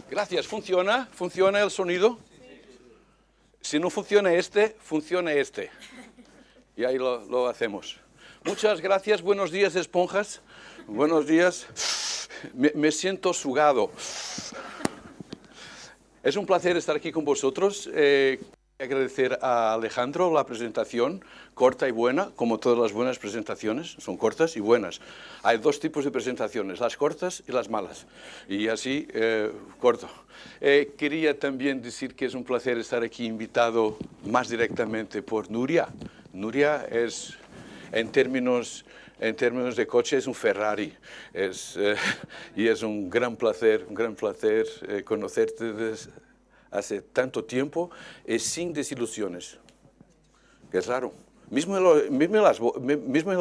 Gracias. ¿Funciona el sonido? Si no funciona funciona este. Y ahí lo hacemos. Muchas gracias. Buenos días, esponjas. Buenos días. Me siento sugado. Es un placer estar aquí con vosotros. Agradecer a Alejandro la presentación, corta y buena, como todas las buenas presentaciones, son cortas y buenas. Hay dos tipos de presentaciones, las cortas y las malas. Y así, corto. Quería también decir que es un placer estar aquí invitado más directamente por Nuria. Nuria es, en términos de coche, es un Ferrari. Y es un gran placer conocerte hace tanto tiempo sin desilusiones, que es raro. Mismo en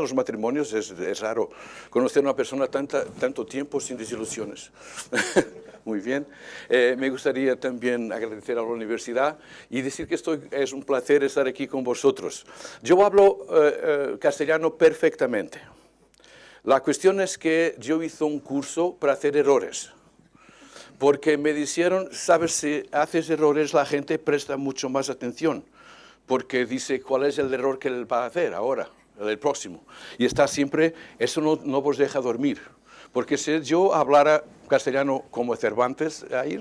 los matrimonios es raro conocer a una persona tanto tiempo sin desilusiones. Muy bien. Me gustaría también agradecer a la universidad y decir que es un placer estar aquí con vosotros. Yo hablo castellano perfectamente. La cuestión es que yo hice un curso para hacer errores. Porque me dijeron, sabes, si haces errores la gente presta mucho más atención, porque dice cuál es el error que él va a hacer ahora, el próximo. Y está siempre, eso no vos deja dormir. Porque si yo hablara castellano como Cervantes, ahí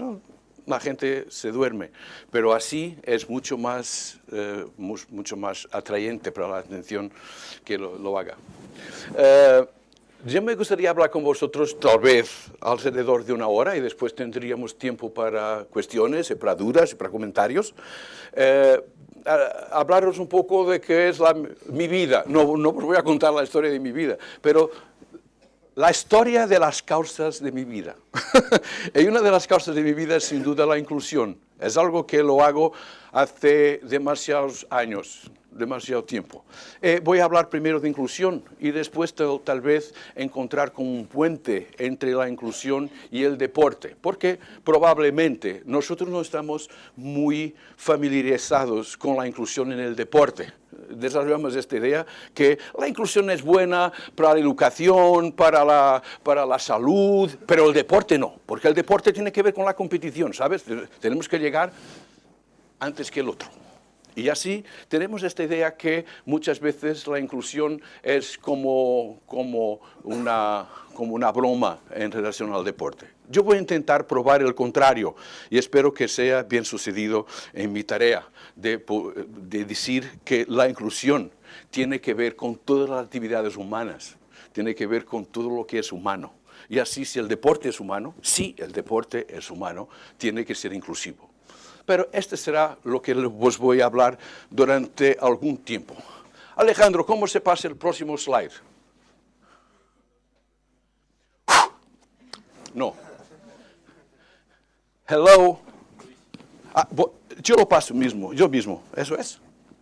la gente se duerme. Pero así es mucho más atrayente para la atención que lo haga. Yo me gustaría hablar con vosotros tal vez alrededor de una hora y después tendríamos tiempo para cuestiones, y para dudas y para comentarios. Hablaros un poco de qué es mi vida. No os voy a contar la historia de mi vida, pero la historia de las causas de mi vida. Y una de las causas de mi vida es sin duda la inclusión. Es algo que lo hago hace demasiados años, demasiado tiempo. Voy a hablar primero de inclusión y después tal vez encontrar como un puente entre la inclusión y el deporte, porque probablemente nosotros no estamos muy familiarizados con la inclusión en el deporte. Desarrollamos esta idea que la inclusión es buena para la educación, para la salud, pero el deporte no, porque el deporte tiene que ver con la competición, ¿sabes? Tenemos que llegar antes que el otro. Y así tenemos esta idea que muchas veces la inclusión es como una broma en relación al deporte. Yo voy a intentar probar el contrario y espero que sea bien sucedido en mi tarea de decir que la inclusión tiene que ver con todas las actividades humanas, tiene que ver con todo lo que es humano. Y así si el deporte es humano, tiene que ser inclusivo. Pero este será lo que os voy a hablar durante algún tiempo. Alejandro, ¿cómo se pasa el próximo slide? No. Hello. Yo lo paso yo mismo. ¿Eso es?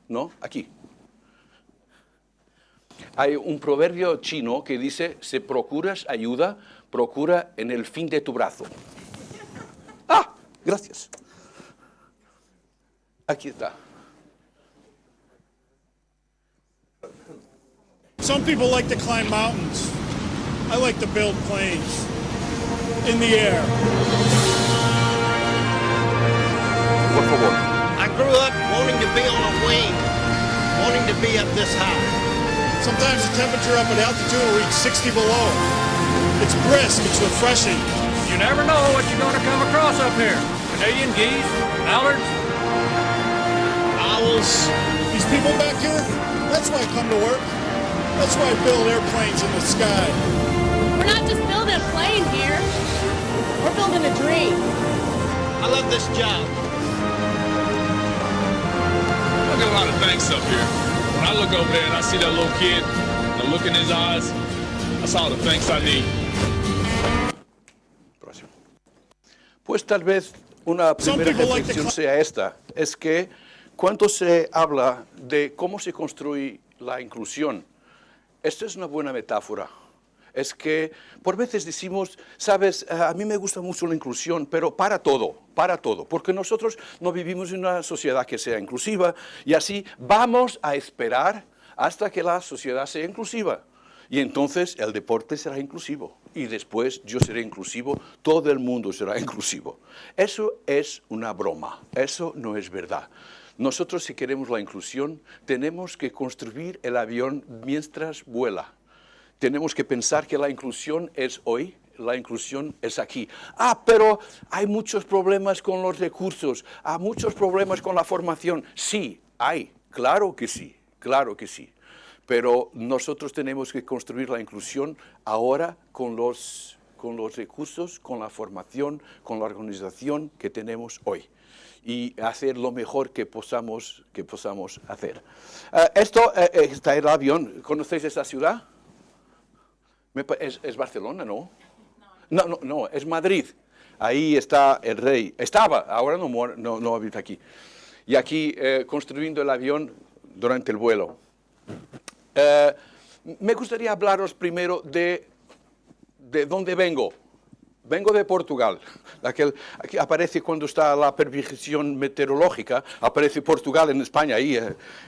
¿No? Aquí. Hay un proverbio chino que dice, si procuras ayuda, procura en el fin de tu brazo. Gracias. Aquí está. Some people like to climb mountains. I like to build planes in the air. Por favor. I grew up wanting to be on a wing, wanting to be up this high. Sometimes the temperature up at altitude will reach 60 below. It's brisk, it's refreshing. You never know what you're going to come across up here. Canadian geese, mallards. Owls. These people back here, that's why I come to work. That's why I build airplanes in the sky. We're not just building a plane here. We're building a dream. I love this job. I got a lot of thanks up here. When I look over there and I see that little kid, the look in his eyes, that's all the thanks I need. Próximo. Pues tal vez una primera reflexión sea esta, es que cuando se habla de cómo se construye la inclusión, esta es una buena metáfora. Es que por veces decimos, sabes, a mí me gusta mucho la inclusión, pero para todo, porque nosotros no vivimos en una sociedad que sea inclusiva y así vamos a esperar hasta que la sociedad sea inclusiva. Y entonces el deporte será inclusivo. Y después yo seré inclusivo, todo el mundo será inclusivo. Eso es una broma, eso no es verdad. Nosotros, si queremos la inclusión, tenemos que construir el avión mientras vuela. Tenemos que pensar que la inclusión es hoy, la inclusión es aquí. Pero hay muchos problemas con los recursos, hay muchos problemas con la formación. Sí, hay, claro que sí, claro que sí. Pero nosotros tenemos que construir la inclusión ahora con los recursos, con la formación, con la organización que tenemos hoy. Y hacer lo mejor que podamos hacer. Esto está el avión. ¿Conocéis esta ciudad? Es Barcelona, ¿no? No, es Madrid. Ahí está el rey. Estaba, ahora no habita aquí. Y aquí construyendo el avión durante el vuelo. Me gustaría hablaros primero de dónde vengo. Vengo de Portugal. Aquí aparece cuando está la previsión meteorológica, aparece Portugal en España, ahí,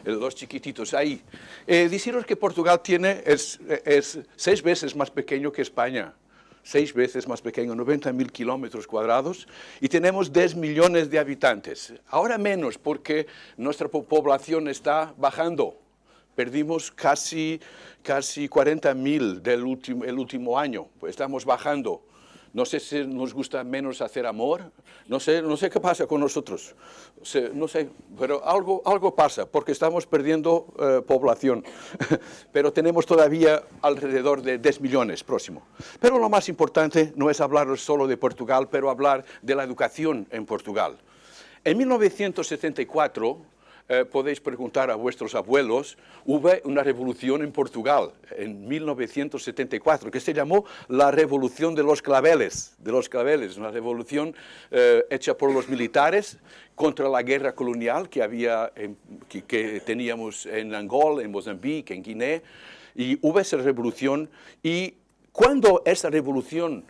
los chiquititos ahí. Deciros que Portugal es 6 veces más pequeño que España. 6 veces más pequeño, 90.000 kilómetros cuadrados, y tenemos 10 millones de habitantes. Ahora menos, porque nuestra población está bajando. Perdimos casi 40.000 el último año, pues estamos bajando. No sé si nos gusta menos hacer amor, no sé qué pasa con nosotros, no sé, pero algo pasa, porque estamos perdiendo población, pero tenemos todavía alrededor de 10 millones próximo. Pero lo más importante no es hablar solo de Portugal, pero hablar de la educación en Portugal. En 1974, podéis preguntar a vuestros abuelos, hubo una revolución en Portugal en 1974 que se llamó la Revolución de los Claveles, una revolución hecha por los militares contra la guerra colonial que teníamos en Angola, en Mozambique, en Guinea, y hubo esa revolución. Y cuando esa revolución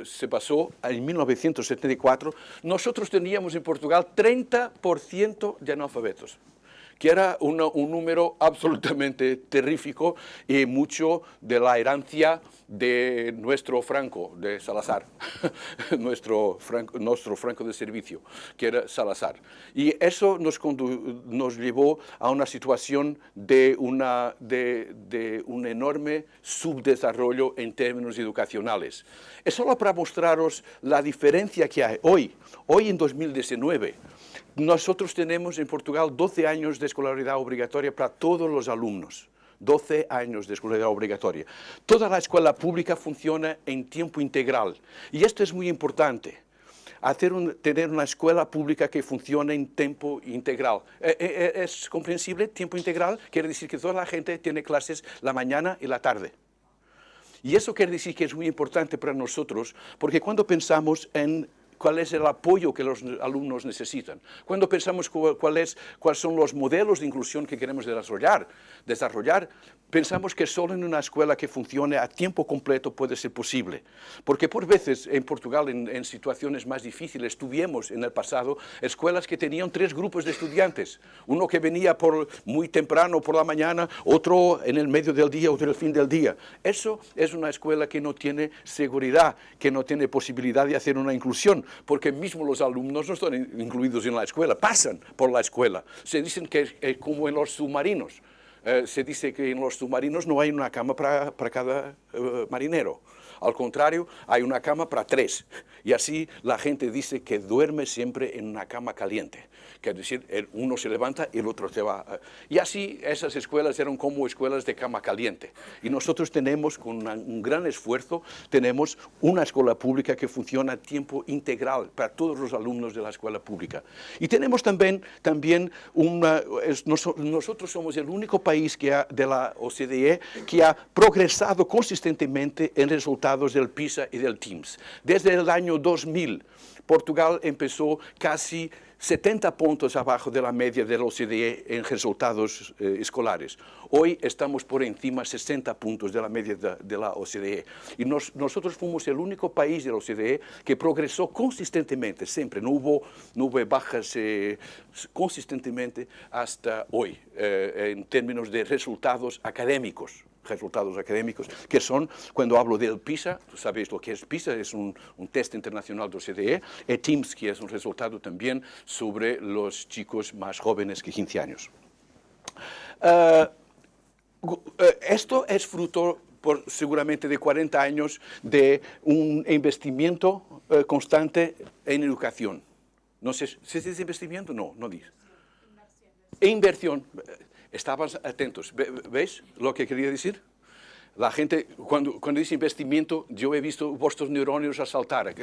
se pasó en 1974, nosotros teníamos en Portugal 30% de analfabetos, que era un número absolutamente terrífico y mucho de la herencia de nuestro Franco, de Salazar, nuestro Franco de servicio, que era Salazar. Y eso nos llevó a una situación de un enorme subdesarrollo en términos educacionales. Es solo para mostraros la diferencia que hay hoy en 2019. Nosotros tenemos en Portugal 12 años de escolaridad obligatoria para todos los alumnos. 12 años de escolaridad obligatoria. Toda la escuela pública funciona en tiempo integral. Y esto es muy importante. Tener una escuela pública que funcione en tiempo integral. ¿Es comprensible? Tiempo integral quiere decir que toda la gente tiene clases la mañana y la tarde. Y eso quiere decir que es muy importante para nosotros, porque cuando pensamos en cuál es el apoyo que los alumnos necesitan, cuando pensamos cuáles son los modelos de inclusión que queremos desarrollar, pensamos que solo en una escuela que funcione a tiempo completo puede ser posible. Porque por veces en Portugal, en situaciones más difíciles, tuvimos en el pasado escuelas que tenían 3 grupos de estudiantes. Uno que venía muy temprano por la mañana, otro en el medio del día, otro en el fin del día. Eso es una escuela que no tiene seguridad, que no tiene posibilidad de hacer una inclusión, porque mismo los alumnos no están incluidos en la escuela, pasan por la escuela. Se dicen que es como en los submarinos. Se dice que en los submarinos no hay una cama para cada marinero. Al contrario, hay una cama para 3. Y así la gente dice que duerme siempre en una cama caliente. Que es decir, uno se levanta y el otro se va. Y así esas escuelas eran como escuelas de cama caliente. Y nosotros tenemos, con un gran esfuerzo, tenemos una escuela pública que funciona a tiempo integral para todos los alumnos de la escuela pública. Y tenemos también nosotros somos el único país de la OCDE que ha progresado consistentemente en resultados del PISA y del TIMSS. Desde el año 2000, Portugal empezó casi 70 puntos abajo de la media de la OCDE en resultados escolares. Hoy estamos por encima de 60 puntos de la media de la OCDE. Y nosotros fuimos el único país de la OCDE que progresó consistentemente, siempre. No hubo bajas consistentemente hasta hoy, en términos de resultados académicos. resultados académicos, que son, cuando hablo del PISA, tú sabéis lo que es PISA, es un test internacional de OCDE, y TIMSS, que es un resultado también sobre los chicos más jóvenes que 15 años. Esto es fruto seguramente de 40 años de un investimiento constante en educación. No sé, ¿se dice investimiento? No, no dice. Inversión. Estaban atentos. ¿Veis lo que quería decir? La gente, cuando dice investimiento, yo he visto vuestros neurones a saltar.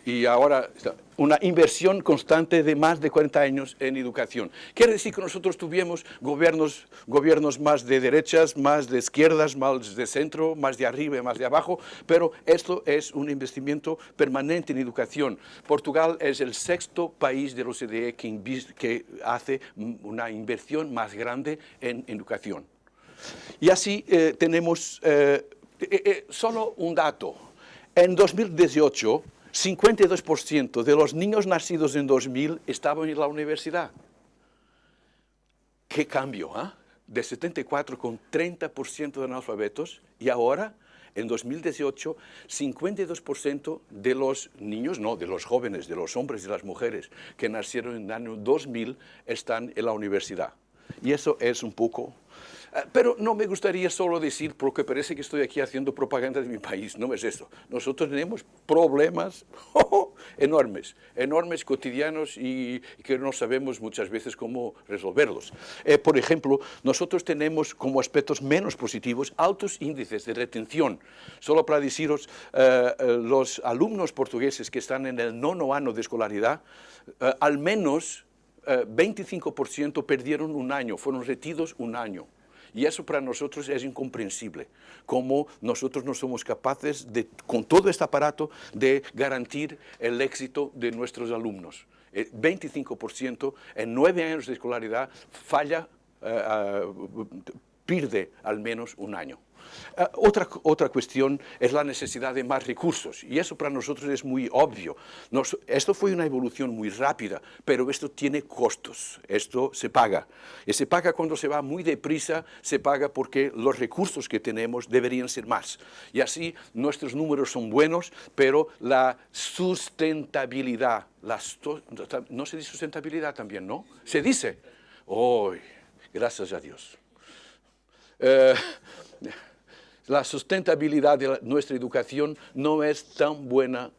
Y ahora, una inversión constante de más de 40 años en educación. Quiere decir que nosotros tuvimos gobiernos más de derechas, más de izquierdas, más de centro, más de arriba y más de abajo, pero esto es un investimiento permanente en educación. Portugal es el 6º país de la OCDE que hace una inversión más grande en educación. Y así tenemos solo un dato. En 2018, 52% de los niños nacidos en 2000 estaban en la universidad. ¿Qué cambio? De 74 con 30% de analfabetos y ahora, en 2018, 52% de los niños, no, de los jóvenes, de los hombres y las mujeres que nacieron en el año 2000 están en la universidad. Y eso es un poco... Pero no me gustaría solo decir, porque parece que estoy aquí haciendo propaganda de mi país, no es eso. Nosotros tenemos problemas enormes, cotidianos y que no sabemos muchas veces cómo resolverlos. Por ejemplo, nosotros tenemos como aspectos menos positivos altos índices de retención. Solo para deciros, los alumnos portugueses que están en el 9º año de escolaridad, al menos 25% perdieron un año, fueron retenidos un año. Y eso para nosotros es incomprensible, cómo nosotros no somos capaces, con todo este aparato, de garantir el éxito de nuestros alumnos. 25% en 9 años de escolaridad pierde al menos un año. Otra cuestión es la necesidad de más recursos, y eso para nosotros es muy obvio. Esto fue una evolución muy rápida, pero esto tiene costos, esto se paga. Y se paga cuando se va muy deprisa, se paga porque los recursos que tenemos deberían ser más. Y así nuestros números son buenos, pero la sustentabilidad, no se dice sustentabilidad también, ¿no? Se dice. ¡Oh, gracias a Dios! La sustentabilidad de nuestra educación no es tan buena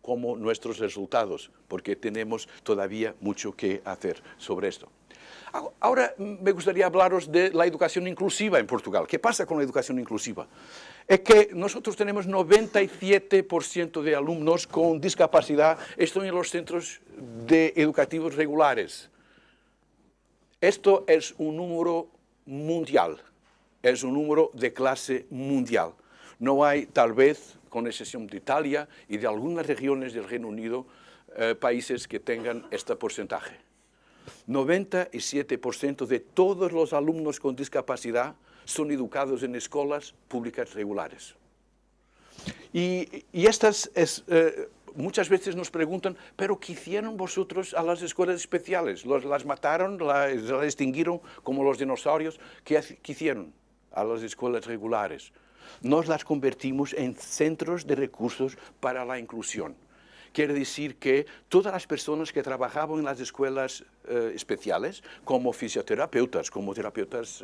como nuestros resultados, porque tenemos todavía mucho que hacer sobre esto. Ahora me gustaría hablaros de la educación inclusiva en Portugal. ¿Qué pasa con la educación inclusiva? Es que nosotros tenemos 97% de alumnos con discapacidad están en los centros educativos regulares. Esto es un número mundial. Es un número de clase mundial. No hay, tal vez, con excepción de Italia y de algunas regiones del Reino Unido, países que tengan este porcentaje. 97% de todos los alumnos con discapacidad son educados en escuelas públicas regulares. Y estas muchas veces nos preguntan, ¿pero qué hicieron vosotros a las escuelas especiales? ¿Las mataron, las extinguieron como los dinosaurios? ¿Qué hicieron a las escuelas regulares? Nos las convertimos en centros de recursos para la inclusión. Quiere decir que todas las personas que trabajaban en las escuelas especiales, como fisioterapeutas, como terapeutas,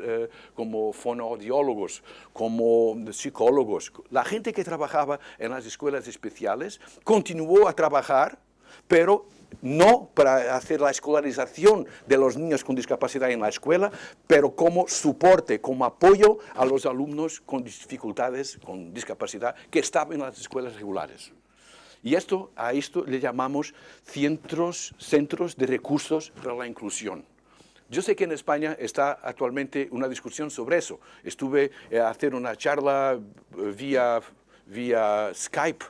como fonoaudiólogos, como psicólogos, la gente que trabajaba en las escuelas especiales continuó a trabajar, pero no para hacer la escolarización de los niños con discapacidad en la escuela, pero como soporte, como apoyo a los alumnos con dificultades, con discapacidad, que estaban en las escuelas regulares. Y a esto le llamamos centros de recursos para la inclusión. Yo sé que en España está actualmente una discusión sobre eso. Estuve a hacer una charla vía Skype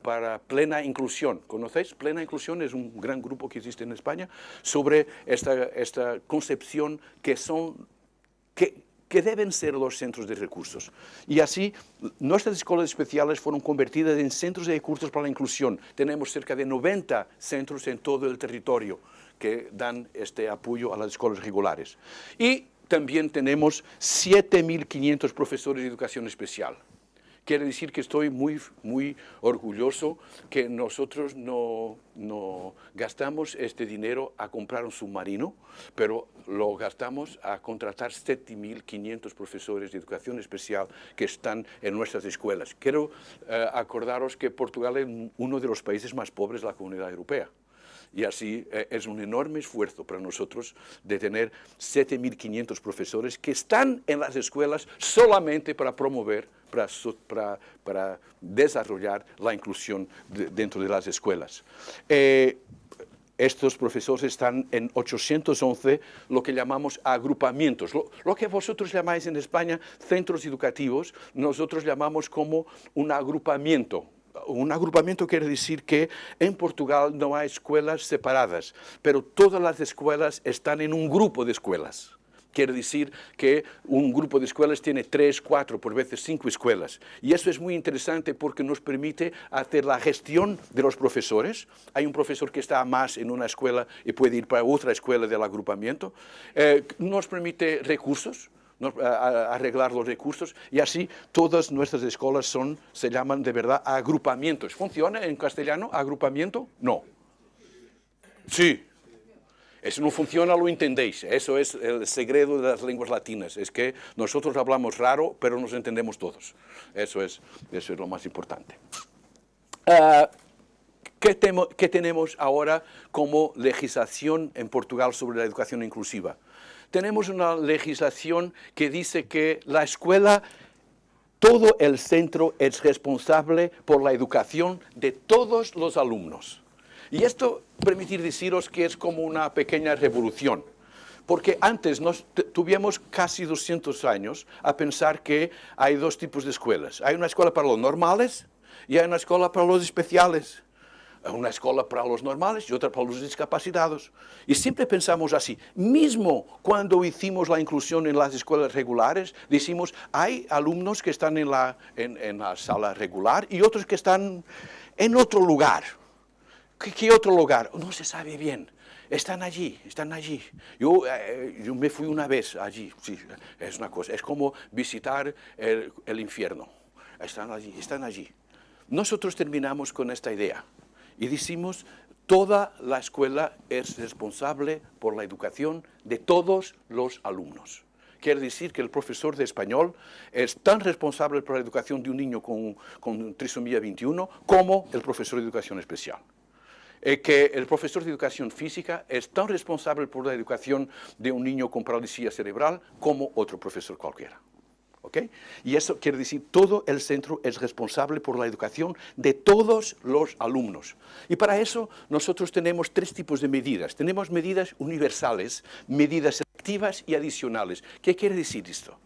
para Plena Inclusión. ¿Conocéis? Plena Inclusión es un gran grupo que existe en España sobre esta concepción que deben ser los centros de recursos. Y así, nuestras escuelas especiales fueron convertidas en centros de recursos para la inclusión. Tenemos cerca de 90 centros en todo el territorio que dan este apoyo a las escuelas regulares. Y también tenemos 7.500 profesores de educación especial. Quiere decir que estoy muy orgulloso que nosotros no gastamos este dinero a comprar un submarino, pero lo gastamos a contratar 7.500 profesores de educación especial que están en nuestras escuelas. Quiero acordaros que Portugal es uno de los países más pobres de la Comunidad Europea. Y así es un enorme esfuerzo para nosotros de tener 7.500 profesores que están en las escuelas solamente para promover, para desarrollar la inclusión dentro de las escuelas. Estos profesores están en 811, lo que llamamos agrupamientos. Lo que vosotros llamáis en España centros educativos, nosotros llamamos como un agrupamiento. Un agrupamiento quiere decir que en Portugal no hay escuelas separadas, pero todas las escuelas están en un grupo de escuelas. Quiere decir que un grupo de escuelas tiene 3, 4, por veces 5 escuelas. Y eso es muy interesante porque nos permite hacer la gestión de los profesores. Hay un profesor que está más en una escuela y puede ir para otra escuela del agrupamiento. Nos permite recursos. Arreglar los recursos y así todas nuestras escuelas se llaman de verdad agrupamientos. ¿Funciona en castellano agrupamiento? No. Sí. Eso no funciona, lo entendéis. Eso es el secreto de las lenguas latinas. Es que nosotros hablamos raro, pero nos entendemos todos. Eso es lo más importante. ¿Qué tenemos ahora como legislación en Portugal sobre la educación inclusiva? Tenemos una legislación que dice que la escuela, todo el centro es responsable por la educación de todos los alumnos. Y esto permitir deciros que es como una pequeña revolución, porque antes tuvimos casi 200 años a pensar que hay dos tipos de escuelas. Hay una escuela para los normales y hay una escuela para los especiales. Una escuela para los normales y otra para los discapacitados. Y siempre pensamos así. Mismo cuando hicimos la inclusión en las escuelas regulares, decimos, hay alumnos que están en la sala regular y otros que están en otro lugar. ¿Qué otro lugar? No se sabe bien. Están allí. Yo me fui una vez allí. Sí, es una cosa. Es como visitar el infierno. Están allí. Nosotros terminamos con esta idea. Y decimos, toda la escuela es responsable por la educación de todos los alumnos. Quiere decir que el profesor de español es tan responsable por la educación de un niño con trisomía 21 como el profesor de educación especial. Que el profesor de educación física es tan responsable por la educación de un niño con parálisis cerebral como otro profesor cualquiera. ¿Okay? Y eso quiere decir, todo el centro es responsable por la educación de todos los alumnos. Y para eso nosotros tenemos 3 tipos de medidas. Tenemos medidas universales, medidas selectivas y adicionales. ¿Qué quiere decir esto?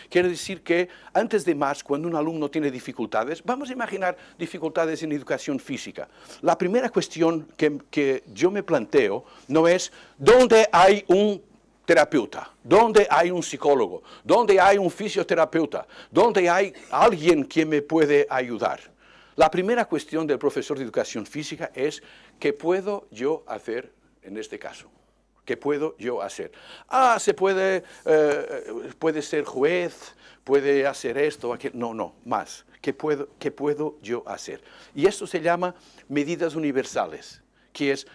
Quiere decir que, antes de más, cuando un alumno tiene dificultades, vamos a imaginar dificultades en educación física. La primera cuestión que yo me planteo no es ¿dónde hay un terapeuta? ¿Dónde hay un psicólogo? ¿Dónde hay un fisioterapeuta? ¿Dónde hay alguien que me puede ayudar? La primera cuestión del profesor de educación física es ¿qué puedo yo hacer en este caso? ¿Qué puedo yo hacer? Se puede ser juez, puede hacer esto, aquello. No, más. ¿Qué puedo yo hacer? Y esto se llama medidas universales, que es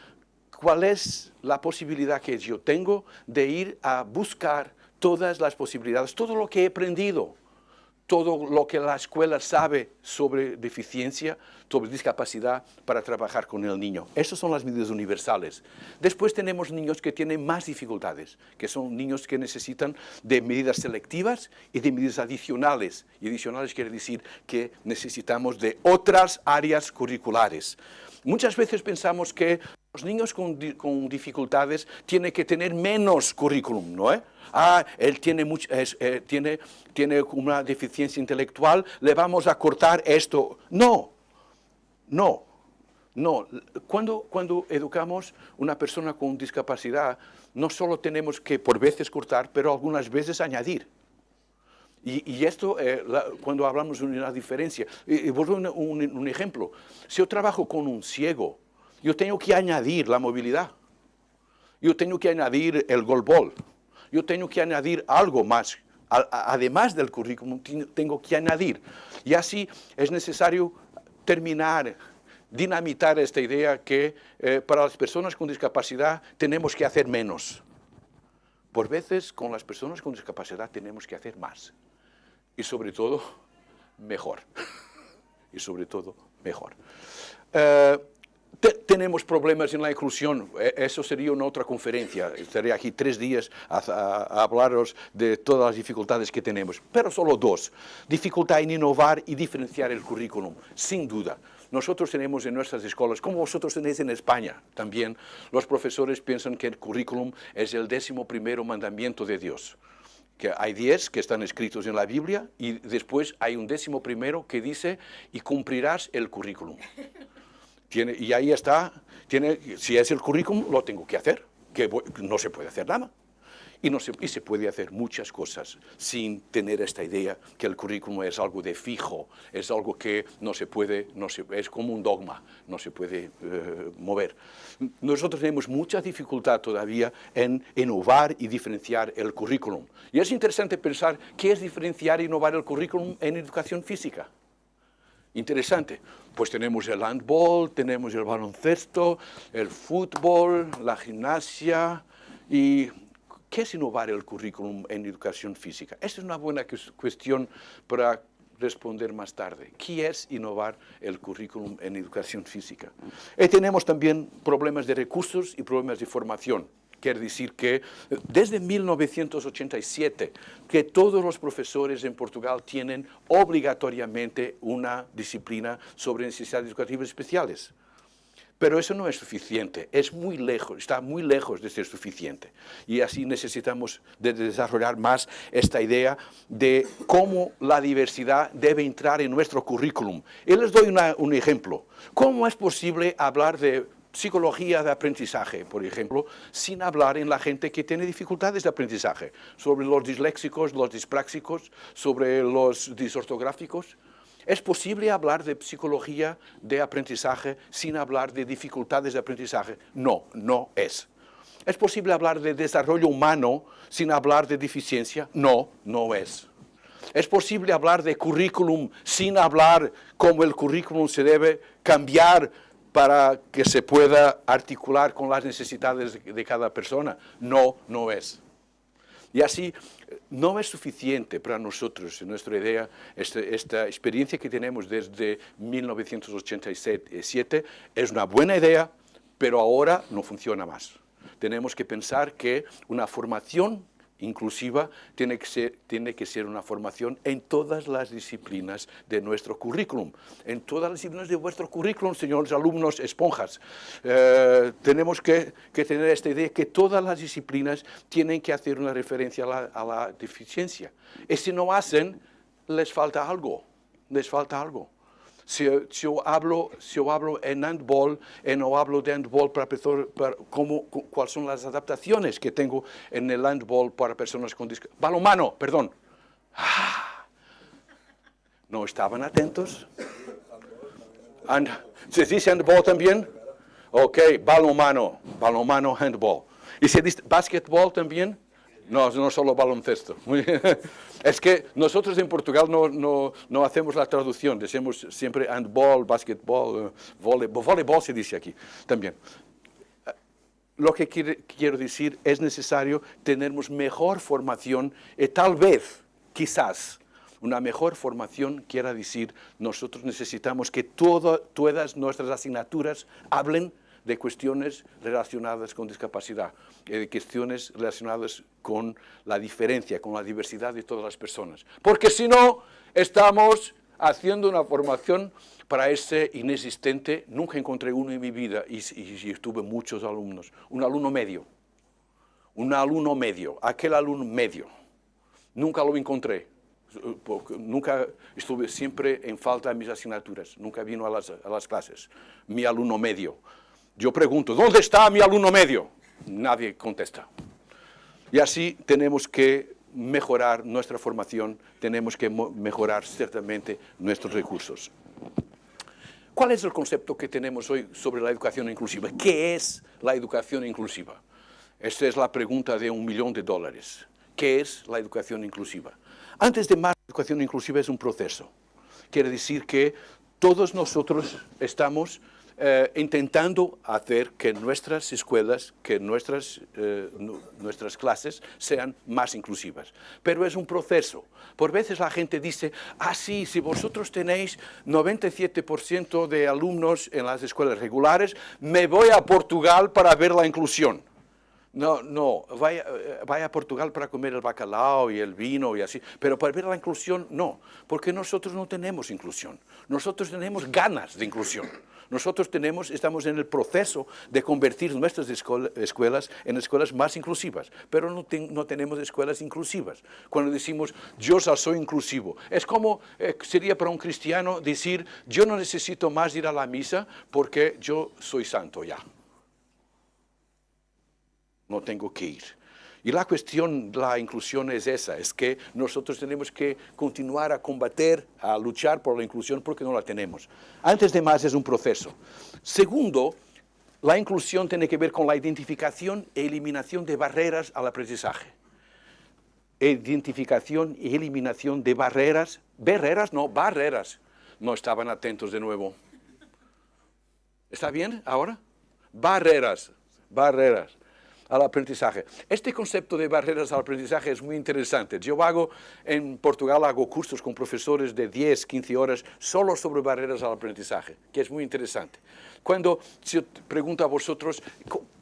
¿cuál es la posibilidad que yo tengo de ir a buscar todas las posibilidades, todo lo que he aprendido, todo lo que la escuela sabe sobre deficiencia, sobre discapacidad para trabajar con el niño? Esas son las medidas universales. Después tenemos niños que tienen más dificultades, que son niños que necesitan de medidas selectivas y de medidas adicionales. Y adicionales quiere decir que necesitamos de otras áreas curriculares. Muchas veces pensamos que los niños con dificultades tienen que tener menos currículum, ¿no? Él tiene una deficiencia intelectual, le vamos a cortar esto. No. Cuando educamos una persona con discapacidad, no solo tenemos que por veces cortar, pero algunas veces añadir. Y esto, cuando hablamos de una diferencia, y vuelvo a un ejemplo. Si yo trabajo con un ciego, yo tengo que añadir la movilidad. Yo tengo que añadir el golbol. yo tengo que añadir algo más. Además del currículum, tengo que añadir. Y así es necesario terminar, dinamitar esta idea que para las personas con discapacidad tenemos que hacer menos. Por veces, con las personas con discapacidad tenemos que hacer más. Y sobre todo, mejor. Y sobre todo, mejor. Tenemos problemas en la inclusión. Eso sería una otra conferencia. Estaré aquí 3 días a hablaros de todas las dificultades que tenemos. Pero solo 2. Dificultad en innovar y diferenciar el currículum. Sin duda. Nosotros tenemos en nuestras escuelas, como vosotros tenéis en España también, los profesores piensan que el currículum es el 11º mandamiento de Dios. Que hay 10 que están escritos en la Biblia y después hay un 11º que dice, y cumplirás el currículum. Y ahí está, si es el currículum, lo tengo que hacer, que no se puede hacer nada. Y se puede hacer muchas cosas sin tener esta idea que el currículum es algo de fijo, es algo que es como un dogma, no se puede mover. Nosotros tenemos mucha dificultad todavía en innovar y diferenciar el currículum. Y es interesante pensar qué es diferenciar e innovar el currículum en educación física. Interesante. Pues tenemos el handball, tenemos el baloncesto, el fútbol, la gimnasia y... ¿Qué es innovar el currículum en educación física? Esta es una buena cuestión para responder más tarde. ¿Qué es innovar el currículum en educación física? Y tenemos también problemas de recursos y problemas de formación. Quiere decir que desde 1987 que todos los profesores en Portugal tienen obligatoriamente una disciplina sobre necesidades educativas especiales. Pero eso no es suficiente, está muy lejos de ser suficiente. Y así necesitamos desarrollar más esta idea de cómo la diversidad debe entrar en nuestro currículum. Y les doy un ejemplo. ¿Cómo es posible hablar de psicología de aprendizaje, por ejemplo, sin hablar en la gente que tiene dificultades de aprendizaje? Sobre los disléxicos, los dispráxicos, sobre los disortográficos. ¿Es posible hablar de psicología de aprendizaje sin hablar de dificultades de aprendizaje? No, no es. ¿Es posible hablar de desarrollo humano sin hablar de deficiencia? No, no es. ¿Es posible hablar de currículum sin hablar cómo el currículum se debe cambiar para que se pueda articular con las necesidades de cada persona? No, no es. Y así no es suficiente para nosotros, en nuestra idea, esta experiencia que tenemos desde 1987 es una buena idea, pero ahora no funciona más. Tenemos que pensar que una formación inclusiva tiene que ser una formación en todas las disciplinas de nuestro currículum. En todas las disciplinas de vuestro currículum, señores alumnos esponjas. Tenemos que tener esta idea que todas las disciplinas tienen que hacer una referencia a la deficiencia. Y si no hacen, les falta algo. Les falta algo. Si yo hablo en handball y no hablo de handball cuáles son las adaptaciones que tengo en el handball para personas con discapacidad. Balonmano, perdón. ¿No estaban atentos? ¿Se dice handball también? Ok, balonmano, handball. ¿Y se dice basketball también? No solo baloncesto. Es que nosotros en Portugal no hacemos la traducción, decimos siempre handball, basketball, voleibol se dice aquí también. Lo que quiero decir es necesario tener mejor formación y tal vez, quizás, una mejor formación quiera decir nosotros necesitamos que todas nuestras asignaturas hablen de cuestiones relacionadas con discapacidad, de cuestiones relacionadas con la diferencia, con la diversidad de todas las personas. Porque si no, estamos haciendo una formación para ese inexistente. Nunca encontré uno en mi vida y tuve muchos alumnos. Un alumno medio, aquel alumno medio. Nunca lo encontré. Nunca estuve siempre en falta de mis asignaturas. Nunca vino a las clases. Mi alumno medio. Yo pregunto, ¿dónde está mi alumno medio? Nadie contesta. Y así tenemos que mejorar nuestra formación, tenemos que mejorar ciertamente nuestros recursos. ¿Cuál es el concepto que tenemos hoy sobre la educación inclusiva? ¿Qué es la educación inclusiva? Esta es la pregunta de $1.000.000. ¿Qué es la educación inclusiva? Antes de más, la educación inclusiva es un proceso. Quiere decir que todos nosotros estamos intentando hacer que nuestras escuelas, que nuestras clases sean más inclusivas. Pero es un proceso. Por veces la gente dice, sí, si vosotros tenéis 97% de alumnos en las escuelas regulares, me voy a Portugal para ver la inclusión. No, vaya a Portugal para comer el bacalao y el vino y así, pero para ver la inclusión no, porque nosotros no tenemos inclusión, nosotros tenemos ganas de inclusión. Nosotros estamos en el proceso de convertir nuestras escuelas en escuelas más inclusivas, pero no tenemos escuelas inclusivas. Cuando decimos, yo ya soy inclusivo, es como sería para un cristiano decir, yo no necesito más ir a la misa porque yo soy santo ya. No tengo que ir. Y la cuestión de la inclusión es esa, es que nosotros tenemos que continuar a combater, a luchar por la inclusión porque no la tenemos. Antes de más es un proceso. Segundo, la inclusión tiene que ver con la identificación e eliminación de barreras al aprendizaje. Identificación y eliminación de barreras. Barreras. No estaban atentos de nuevo. ¿Está bien ahora? Barreras al aprendizaje. Este concepto de barreras al aprendizaje es muy interesante. En Portugal hago cursos con profesores de 10, 15 horas solo sobre barreras al aprendizaje, que es muy interesante. Cuando se pregunta a vosotros,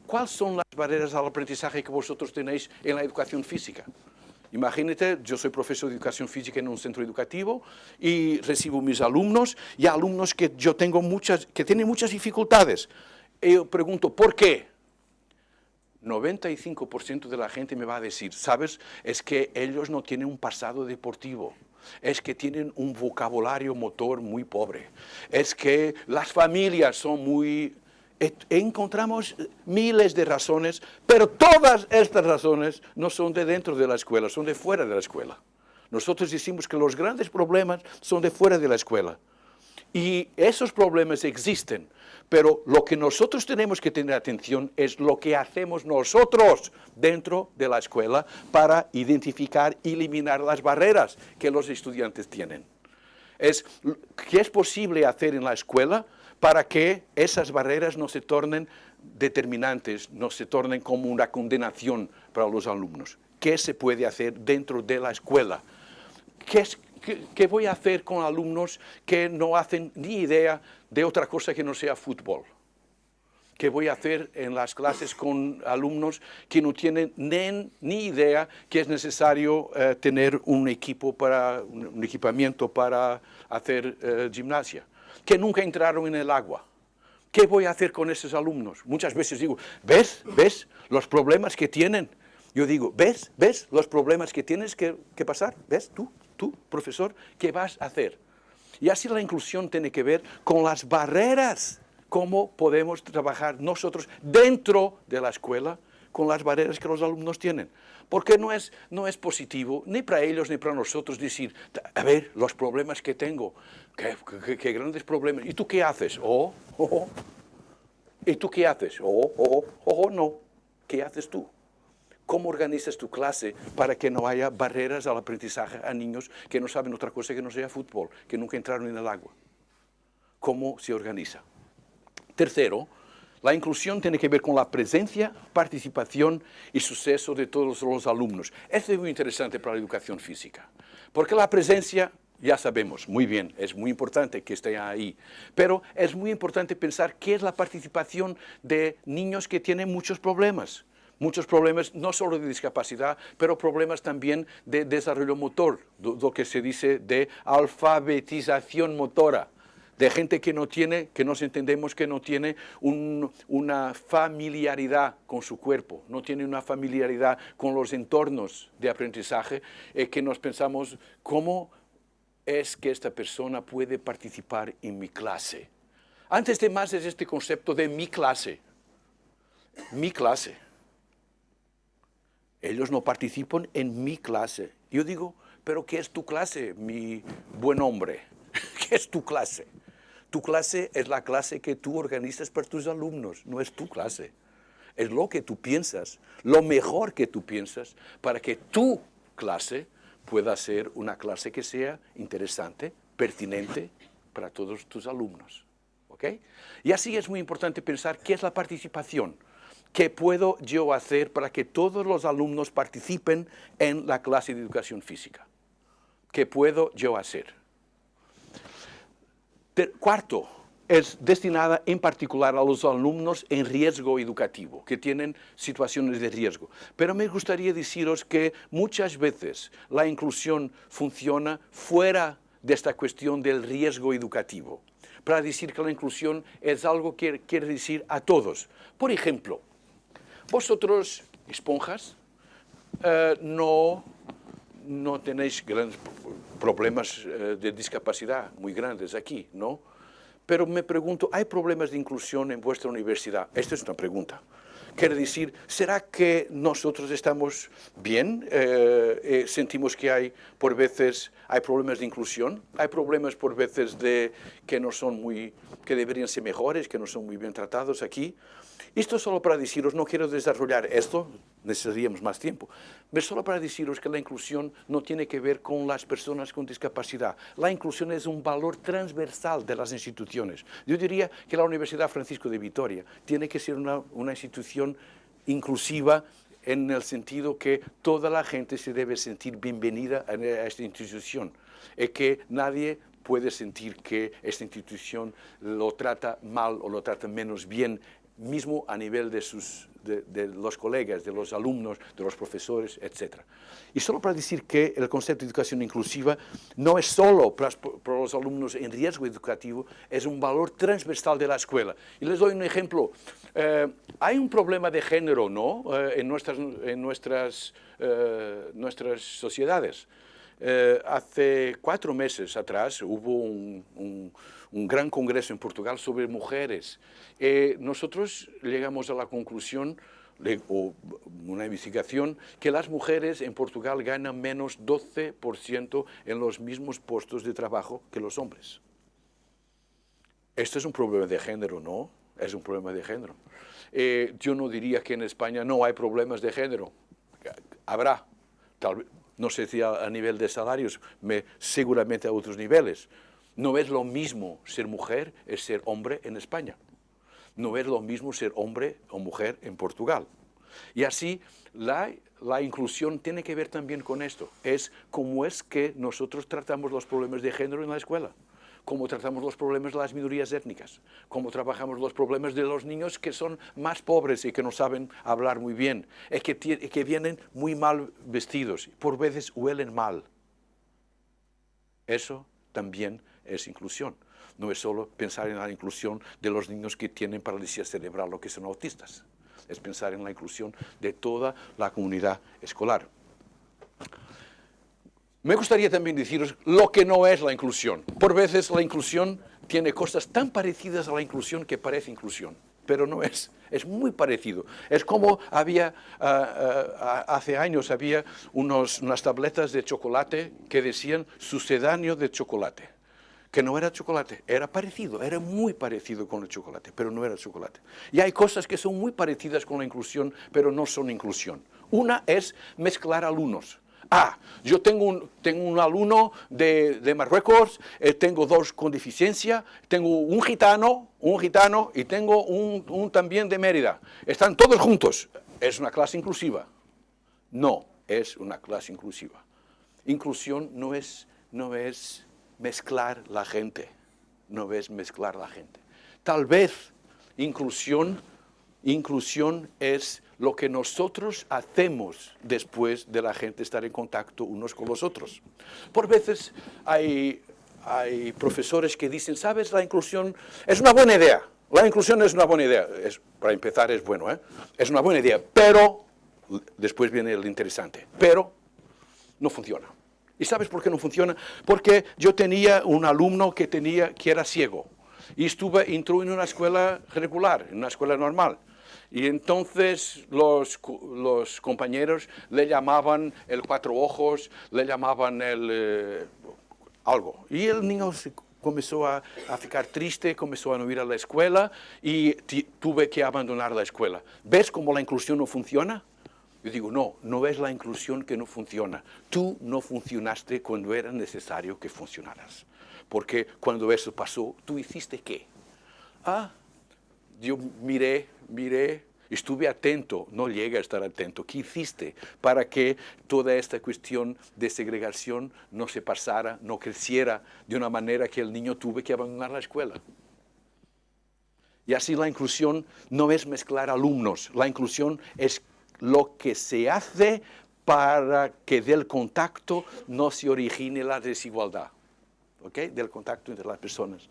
¿cuáles son las barreras al aprendizaje que vosotros tenéis en la educación física? Imagínate, yo soy profesor de educación física en un centro educativo y recibo mis alumnos y alumnos que yo tengo que tienen muchas dificultades. Y yo pregunto, ¿por qué? 95% de la gente me va a decir, ¿sabes? Es que ellos no tienen un pasado deportivo. Es que tienen un vocabulario motor muy pobre. Es que las familias son muy... Encontramos miles de razones, pero todas estas razones no son de dentro de la escuela, son de fuera de la escuela. Nosotros decimos que los grandes problemas son de fuera de la escuela. Y esos problemas existen, pero lo que nosotros tenemos que tener atención es lo que hacemos nosotros dentro de la escuela para identificar y eliminar las barreras que los estudiantes tienen. ¿Qué es posible hacer en la escuela para que esas barreras no se tornen determinantes, no se tornen como una condenación para los alumnos? ¿Qué se puede hacer dentro de la escuela? ¿Qué voy a hacer con alumnos que no hacen ni idea de otra cosa que no sea fútbol? ¿Qué voy a hacer en las clases con alumnos que no tienen ni idea que es necesario tener un equipamiento para hacer gimnasia? Que nunca entraron en el agua. ¿Qué voy a hacer con esos alumnos? Muchas veces digo, ¿ves los problemas que tienen? Yo digo, ¿ves los problemas que tienes que pasar? ¿Ves tú, profesor, qué vas a hacer? Y así la inclusión tiene que ver con las barreras, cómo podemos trabajar nosotros dentro de la escuela con las barreras que los alumnos tienen. Porque no es positivo, ni para ellos ni para nosotros, decir, a ver, los problemas que tengo, qué grandes problemas. ¿Y tú qué haces? ¿Y tú qué haces? No. ¿Qué haces tú? ¿Cómo organizas tu clase para que no haya barreras al aprendizaje a niños que no saben otra cosa que no sea fútbol, que nunca entraron en el agua? ¿Cómo se organiza? Tercero, la inclusión tiene que ver con la presencia, participación y suceso de todos los alumnos. Esto es muy interesante para la educación física, porque la presencia, ya sabemos, muy bien, es muy importante que esté ahí, pero es muy importante pensar qué es la participación de niños que tienen muchos problemas no solo de discapacidad, pero problemas también de desarrollo motor, lo que se dice de alfabetización motora, de gente que nos entendemos que no tiene una familiaridad con su cuerpo, no tiene una familiaridad con los entornos de aprendizaje, que nos pensamos, ¿cómo es que esta persona puede participar en mi clase? Antes de más es este concepto de mi clase. Mi clase. Ellos no participan en mi clase. Yo digo, ¿pero qué es tu clase, mi buen hombre? ¿Qué es tu clase? Tu clase es la clase que tú organizas para tus alumnos, no es tu clase. es lo que tú piensas, lo mejor que tú piensas, para que tu clase pueda ser una clase que sea interesante, pertinente para todos tus alumnos. ¿Ok? Y así es muy importante pensar qué es la participación. ¿Qué puedo yo hacer para que todos los alumnos participen en la clase de educación física? ¿Qué puedo yo hacer? Cuarto, es destinada en particular a los alumnos en riesgo educativo, que tienen situaciones de riesgo. Pero me gustaría deciros que muchas veces la inclusión funciona fuera de esta cuestión del riesgo educativo, para decir que la inclusión es algo que quiere decir a todos. Por ejemplo, vosotros, esponjas, no tenéis grandes problemas de discapacidad muy grandes aquí, ¿no? Pero me pregunto, ¿hay problemas de inclusión en vuestra universidad? Esta es una pregunta. Quiere decir, ¿será que nosotros estamos bien? Sentimos que por veces hay problemas de inclusión, hay problemas por veces que deberían ser mejores, que no son muy bien tratados aquí. Esto solo para deciros, no quiero desarrollar esto, necesitaríamos más tiempo, pero solo para deciros que la inclusión no tiene que ver con las personas con discapacidad. La inclusión es un valor transversal de las instituciones. Yo diría que la Universidad Francisco de Vitoria tiene que ser una institución inclusiva en el sentido que toda la gente se debe sentir bienvenida a esta institución y que nadie puede sentir que esta institución lo trata mal o lo trata menos bien, mismo a nivel de los colegas, de los alumnos, de los profesores, etc. Y solo para decir que el concepto de educación inclusiva no es solo para los alumnos en riesgo educativo, es un valor transversal de la escuela. Y les doy un ejemplo. Hay un problema de género, ¿no?, en nuestras sociedades. Hace 4 meses atrás hubo un gran congreso en Portugal sobre mujeres. Nosotros llegamos a la conclusión, o una investigación, que las mujeres en Portugal ganan menos 12% en los mismos puestos de trabajo que los hombres. Esto es un problema de género, ¿no? Es un problema de género. Yo no diría que en España no hay problemas de género. Habrá, tal vez. No sé si a nivel de salarios, seguramente a otros niveles. No es lo mismo ser mujer que ser hombre en España. No es lo mismo ser hombre o mujer en Portugal. Y así la inclusión tiene que ver también con esto. Es cómo es que nosotros tratamos los problemas de género en la escuela. Cómo tratamos los problemas de las minorías étnicas, cómo trabajamos los problemas de los niños que son más pobres y que no saben hablar muy bien, y que vienen muy mal vestidos, por veces huelen mal. Eso también es inclusión. No es solo pensar en la inclusión de los niños que tienen parálisis cerebral o que son autistas. Es pensar en la inclusión de toda la comunidad escolar. Me gustaría también deciros lo que no es la inclusión. Por veces la inclusión tiene cosas tan parecidas a la inclusión que parece inclusión, pero no es. Es muy parecido. Es como hace años había unas tabletas de chocolate que decían sucedáneo de chocolate, que no era chocolate, era parecido, era muy parecido con el chocolate, pero no era chocolate. Y hay cosas que son muy parecidas con la inclusión, pero no son inclusión. Una es mezclar alumnos. Yo tengo un alumno de Marruecos, tengo 2 con deficiencia, tengo un gitano y tengo un también de Mérida. Están todos juntos. ¿Es una clase inclusiva? No, es una clase inclusiva. Inclusión no es mezclar la gente, no es mezclar la gente. Tal vez inclusión es lo que nosotros hacemos después de la gente estar en contacto unos con los otros. Por veces hay profesores que dicen, ¿sabes? La inclusión es una buena idea. La inclusión es una buena idea. Para empezar es bueno, ¿eh? Es una buena idea, pero, después viene el interesante, pero no funciona. ¿Y sabes por qué no funciona? Porque yo tenía un alumno que era ciego y entró en una escuela regular, en una escuela normal. Y entonces los compañeros le llamaban el 4 ojos, le llamaban algo. Y el niño comenzó a ficar triste, comenzó a no ir a la escuela y tuve que abandonar la escuela. ¿Ves cómo la inclusión no funciona? Yo digo, no es la inclusión que no funciona. Tú no funcionaste cuando era necesario que funcionaras. Porque cuando eso pasó, ¿tú hiciste qué? Yo miré, estuve atento, no llegué a estar atento. ¿Qué hiciste para que toda esta cuestión de segregación no se pasara, no creciera de una manera que el niño tuvo que abandonar la escuela? Y así la inclusión no es mezclar alumnos, la inclusión es lo que se hace para que del contacto no se origine la desigualdad, ¿ok? Del contacto entre las personas.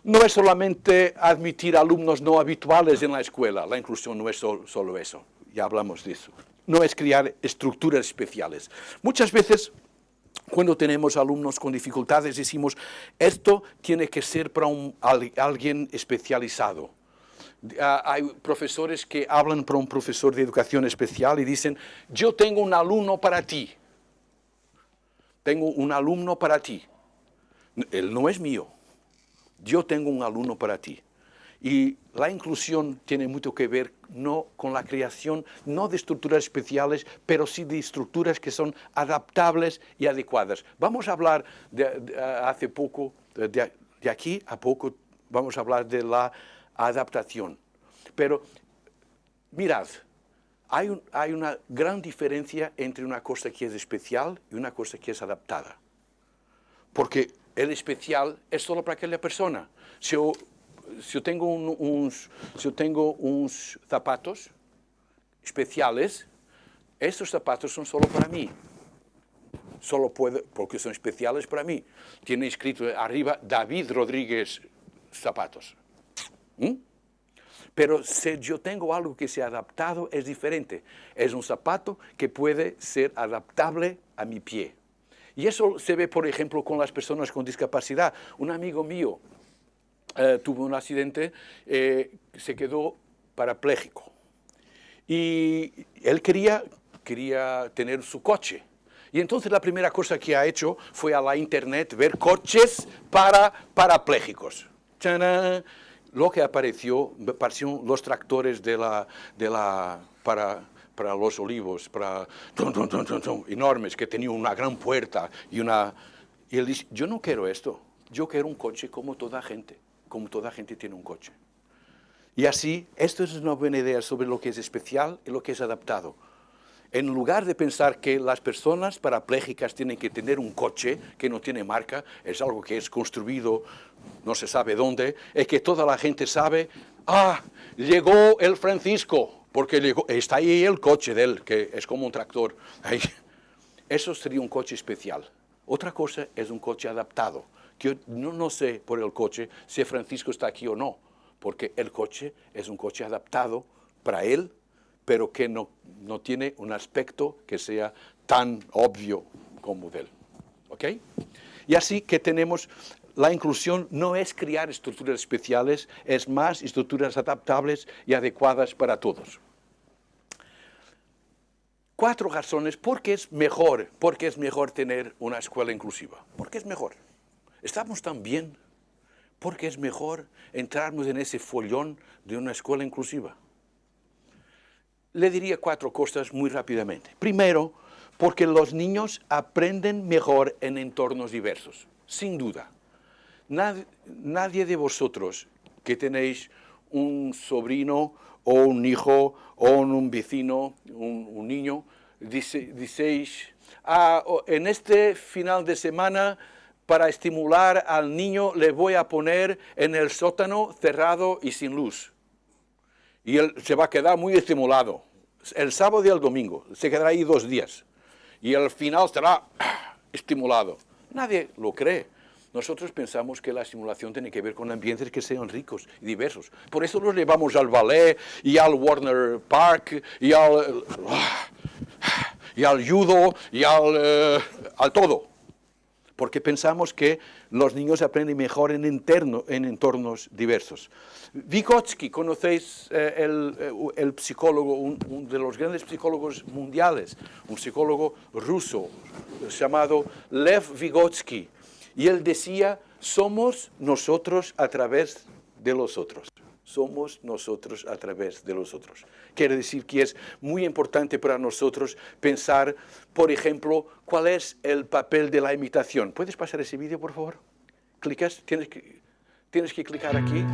No es solamente admitir alumnos no habituales en la escuela, la inclusión no es solo eso, ya hablamos de eso. No es crear estructuras especiales. Muchas veces, cuando tenemos alumnos con dificultades, decimos, esto tiene que ser para alguien especializado. Hay profesores que hablan para un profesor de educación especial y dicen, yo tengo un alumno para ti. Tengo un alumno para ti. Él no es mío. Yo tengo un alumno para ti. Y la inclusión tiene mucho que ver no con la creación, no de estructuras especiales, pero sí de estructuras que son adaptables y adecuadas. Vamos a hablar hace poco, de aquí a poco, vamos a hablar de la adaptación. Pero mirad, hay una gran diferencia entre una cosa que es especial y una cosa que es adaptada. Porque el especial es solo para aquella persona. Si yo tengo unos zapatos especiales, estos zapatos son solo para mí. Solo puedo, porque son especiales para mí. Tiene escrito arriba David Rodríguez zapatos. Pero si yo tengo algo que sea adaptado, es diferente. Es un zapato que puede ser adaptable a mi pie. Y eso se ve, por ejemplo, con las personas con discapacidad. Un amigo mío tuvo un accidente, se quedó parapléjico. Y él quería tener su coche. Y entonces la primera cosa que ha hecho fue a la internet ver coches para parapléjicos. ¡Tarán! Lo que apareció, parecieron los tractores para los olivos, enormes, que tenían una gran puerta y él dice, yo no quiero esto, yo quiero un coche como toda gente tiene un coche. Y así, esto es una buena idea sobre lo que es especial y lo que es adaptado. En lugar de pensar que las personas parapléjicas tienen que tener un coche que no tiene marca, es algo que es construido no se sabe dónde, es que toda la gente sabe, llegó el Francisco, porque está ahí el coche de él, que es como un tractor. Eso sería un coche especial. Otra cosa es un coche adaptado, que yo no sé por el coche si Francisco está aquí o no, porque el coche es un coche adaptado para él, pero que no tiene un aspecto que sea tan obvio como de él. ¿Ok? Y así que tenemos, la inclusión no es crear estructuras especiales, es más estructuras adaptables y adecuadas para todos. 4 razones por qué es mejor tener una escuela inclusiva. ¿Por qué es mejor? Estamos tan bien, ¿por qué es mejor entrarnos en ese follón de una escuela inclusiva? Le diría 4 cosas muy rápidamente. Primero, porque los niños aprenden mejor en entornos diversos, sin duda. Nadie de vosotros que tenéis un sobrino o un hijo o un vecino, un niño, decéis, en este final de semana, para estimular al niño, le voy a poner en el sótano cerrado y sin luz. Y él se va a quedar muy estimulado. El sábado y el domingo, se quedará ahí 2 días. Y al final estará estimulado. Nadie lo cree. Nosotros pensamos que la estimulación tiene que ver con ambientes que sean ricos y diversos. Por eso los llevamos al ballet y al Warner Park y al judo y al todo. Porque pensamos que los niños aprenden mejor en entornos diversos. Vygotsky, conocéis el psicólogo, uno de los grandes psicólogos mundiales, un psicólogo ruso llamado Lev Vygotsky. Y él decía, Somos nosotros a través de los otros. Somos nosotros a través de los otros. Quiere decir que es muy importante para nosotros pensar, por ejemplo, cuál es el papel de la imitación. ¿Puedes pasar ese vídeo, por favor? Clicas, tienes que clicar aquí.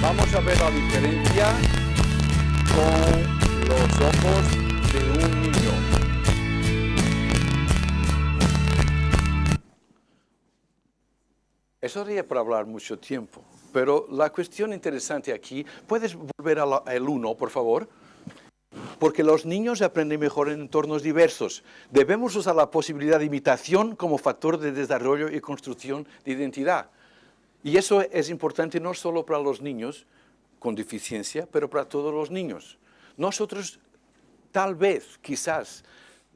Vamos a ver la diferencia con los ojos de un niño. Eso daría para hablar mucho tiempo, pero la cuestión interesante aquí, ¿puedes volver al 1, por favor? Porque los niños aprenden mejor en entornos diversos. Debemos usar la posibilidad de imitación como factor de desarrollo y construcción de identidad. Y eso es importante no solo para los niños con deficiencia, pero para todos los niños. Nosotros, tal vez, quizás,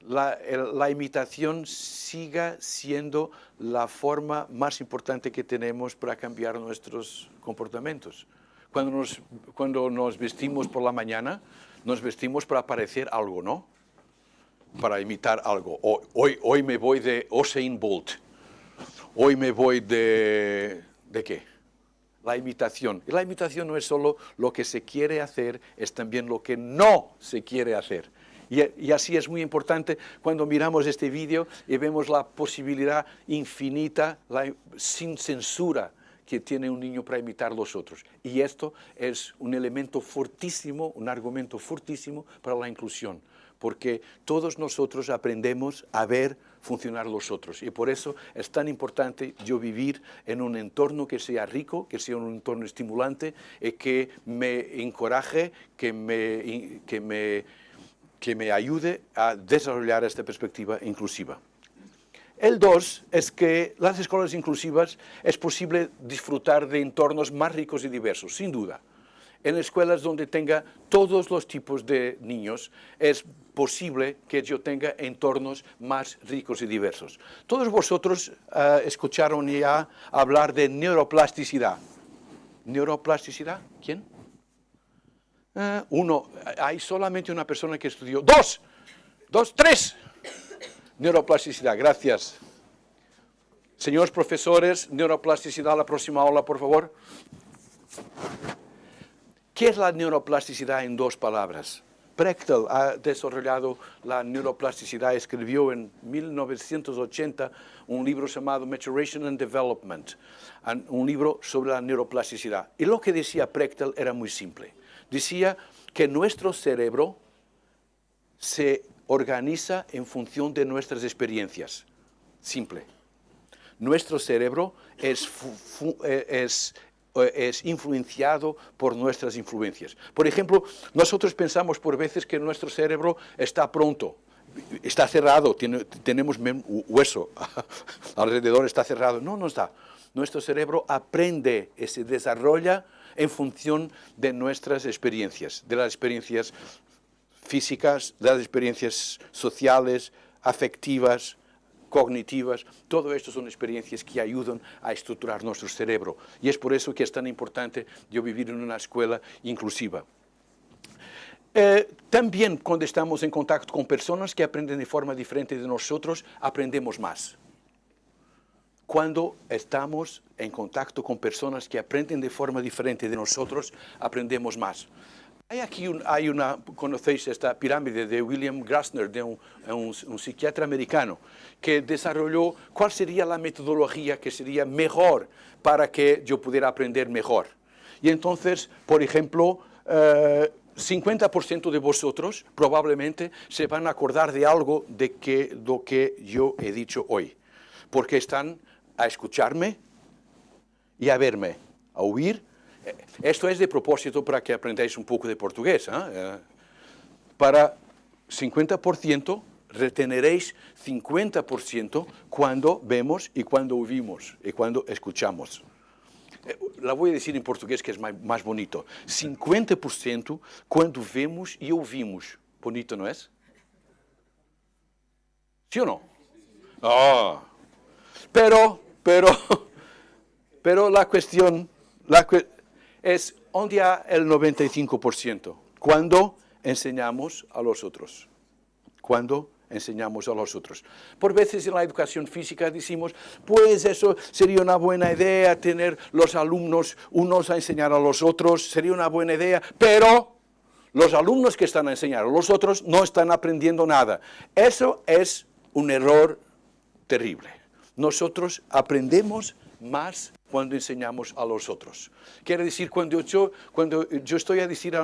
la imitación siga siendo la forma más importante que tenemos para cambiar nuestros comportamientos. Cuando nos vestimos por la mañana, nos vestimos para parecer algo, ¿no? Para imitar algo. Hoy me voy de Usain Bolt. Hoy me voy de... ¿De qué? La imitación. Y la imitación no es solo lo que se quiere hacer, es también lo que no se quiere hacer. Y así es muy importante cuando miramos este vídeo y vemos la posibilidad infinita, sin censura, que tiene un niño para imitar a los otros. Y esto es un elemento fortísimo, un argumento fortísimo para la inclusión, porque todos nosotros aprendemos a ver funcionar los otros. Y por eso es tan importante yo vivir en un entorno que sea rico, que sea un entorno estimulante, y que me encoraje, que me ayude a desarrollar esta perspectiva inclusiva. El 2 es que las escuelas inclusivas es posible disfrutar de entornos más ricos y diversos, sin duda. En escuelas donde tenga todos los tipos de niños, es posible que yo tenga entornos más ricos y diversos. Todos vosotros escucharon ya hablar de neuroplasticidad. ¿Neuroplasticidad? ¿Quién? Uno. Hay solamente una persona que estudió. Tres. Neuroplasticidad, gracias. Señores profesores, neuroplasticidad, la próxima ola, por favor. ¿Qué es la neuroplasticidad en 2 palabras? Prechtel ha desarrollado la neuroplasticidad, escribió en 1980 un libro llamado Maturation and Development, un libro sobre la neuroplasticidad. Y lo que decía Prechtel era muy simple. Decía que nuestro cerebro se organiza en función de nuestras experiencias. Simple. Nuestro cerebro es influenciado por nuestras influencias. Por ejemplo, nosotros pensamos por veces que nuestro cerebro está pronto, está cerrado, tenemos hueso alrededor, está cerrado. No, no está. Nuestro cerebro aprende y se desarrolla en función de nuestras experiencias, de las experiencias físicas, de las experiencias sociales, afectivas, cognitivas. Todo esto son experiencias que ayudan a estructurar nuestro cerebro. Y es por eso que es tan importante yo vivir en una escuela inclusiva. También cuando estamos en contacto con personas que aprenden de forma diferente de nosotros, aprendemos más. Cuando estamos en contacto con personas que aprenden de forma diferente de nosotros, aprendemos más. Conocéis esta pirámide de William Grassner, de un psiquiatra americano, que desarrolló cuál sería la metodología que sería mejor para que yo pudiera aprender mejor. Y entonces, por ejemplo, 50% de vosotros probablemente se van a acordar de algo de lo que yo he dicho hoy, porque están a escucharme y a verme, a oír. Esto es de propósito para que aprendáis un poco de portugués. Para 50%, reteneréis 50% cuando vemos y cuando oímos y cuando escuchamos. La voy a decir en portugués que es más bonito. 50% cuando vemos y oímos. Bonito, ¿no es? ¿Sí o no? Ah. Pero la cuestión es ¿dónde hay el 95%? Cuando enseñamos a los otros. Cuando enseñamos a los otros. Por veces en la educación física decimos, pues eso sería una buena idea, tener los alumnos unos a enseñar a los otros, sería una buena idea, pero los alumnos que están a enseñar a los otros no están aprendiendo nada. Eso es un error terrible. Nosotros aprendemos más cuando enseñamos a los otros. Quiere decir, cuando yo estoy a decir a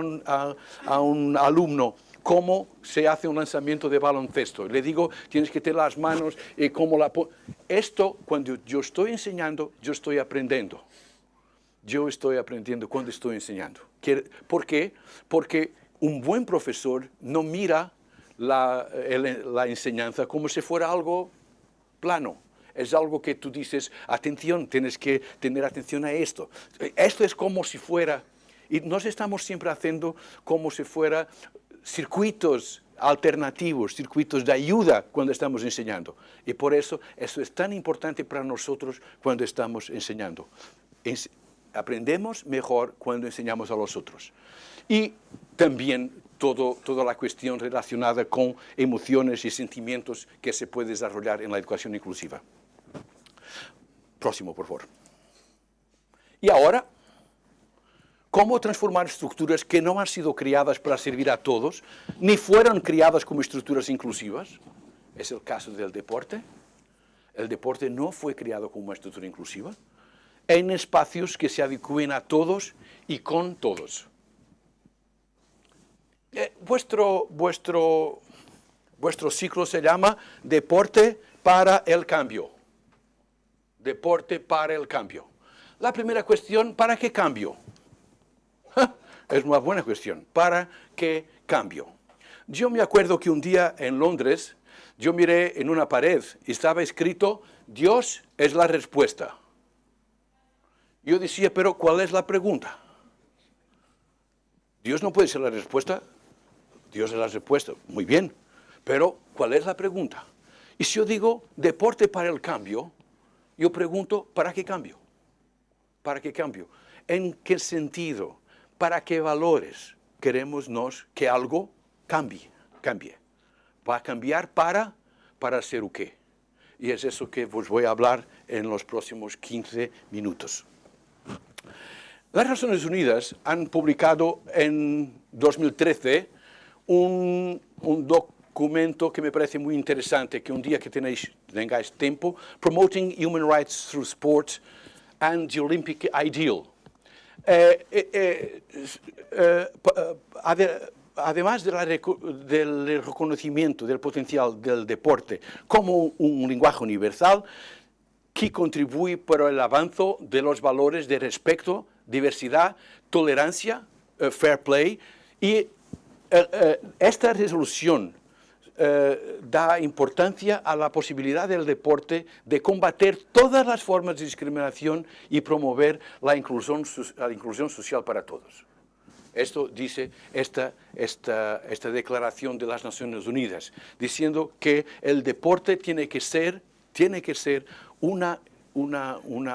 un alumno cómo se hace un lanzamiento de baloncesto, le digo, tienes que tener las manos y cómo esto, cuando yo estoy enseñando, yo estoy aprendiendo. Yo estoy aprendiendo cuando estoy enseñando. ¿Por qué? Porque un buen profesor no mira la enseñanza como si fuera algo plano. Es algo que tú dices, atención, tienes que tener atención a esto. Esto es como si fuera, y nos estamos siempre haciendo como si fuera circuitos alternativos, circuitos de ayuda cuando estamos enseñando. Y por eso es tan importante para nosotros cuando estamos enseñando. Aprendemos mejor cuando enseñamos a los otros. Y también toda la cuestión relacionada con emociones y sentimientos que se puede desarrollar en la educación inclusiva. Próximo, por favor. Y ahora, ¿cómo transformar estructuras que no han sido creadas para servir a todos, ni fueron creadas como estructuras inclusivas? Es el caso del deporte. El deporte no fue creado como una estructura inclusiva, en espacios que se adecúen a todos y con todos. Vuestro ciclo se llama Deporte para el Cambio. Deporte para el cambio. La primera cuestión, ¿para qué cambio? Es una buena cuestión. ¿Para qué cambio? Yo me acuerdo que un día en Londres, yo miré en una pared y estaba escrito, Dios es la respuesta. Yo decía, pero ¿cuál es la pregunta? Dios no puede ser la respuesta. Dios es la respuesta. Muy bien. Pero ¿cuál es la pregunta? Y si yo digo deporte para el cambio, yo pregunto, ¿para qué cambio? ¿Para qué cambio? ¿En qué sentido? ¿Para qué valores queremos que algo cambie? ¿Va a cambiar para hacer o qué? Y es eso que os voy a hablar en los próximos 15 minutos. Las Naciones Unidas han publicado en 2013 un documento que me parece muy interesante, que un día que tengáis tiempo, Promoting Human Rights Through Sport and the Olympic Ideal. Además del reconocimiento del potencial del deporte como un lenguaje universal que contribuye para el avance de los valores de respeto, diversidad, tolerancia, fair play, y esta resolución da importancia a la posibilidad del deporte de combatir todas las formas de discriminación y promover la inclusión social para todos. Esto dice esta declaración de las Naciones Unidas, diciendo que el deporte tiene que ser una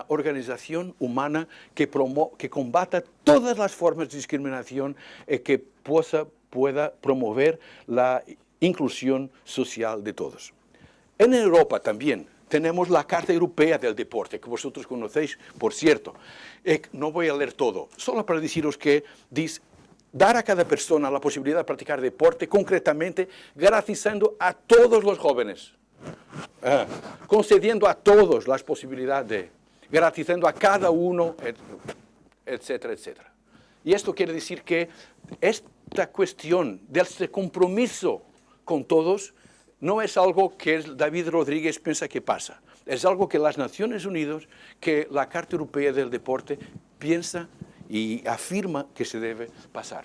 organización humana que combata todas las formas de discriminación y que pueda promover la inclusión social de todos. En Europa también tenemos la Carta Europea del Deporte, que vosotros conocéis, por cierto. No voy a leer todo, solo para deciros que dice dar a cada persona la posibilidad de practicar deporte, concretamente garantizando a todos los jóvenes, concediendo a todos las posibilidades de, garantizando a cada uno, etcétera, etcétera. Y esto quiere decir que esta cuestión de este compromiso con todos no es algo que David Rodríguez piensa que pasa. Es algo que las Naciones Unidas, que la Carta Europea del Deporte piensa y afirma que se debe pasar.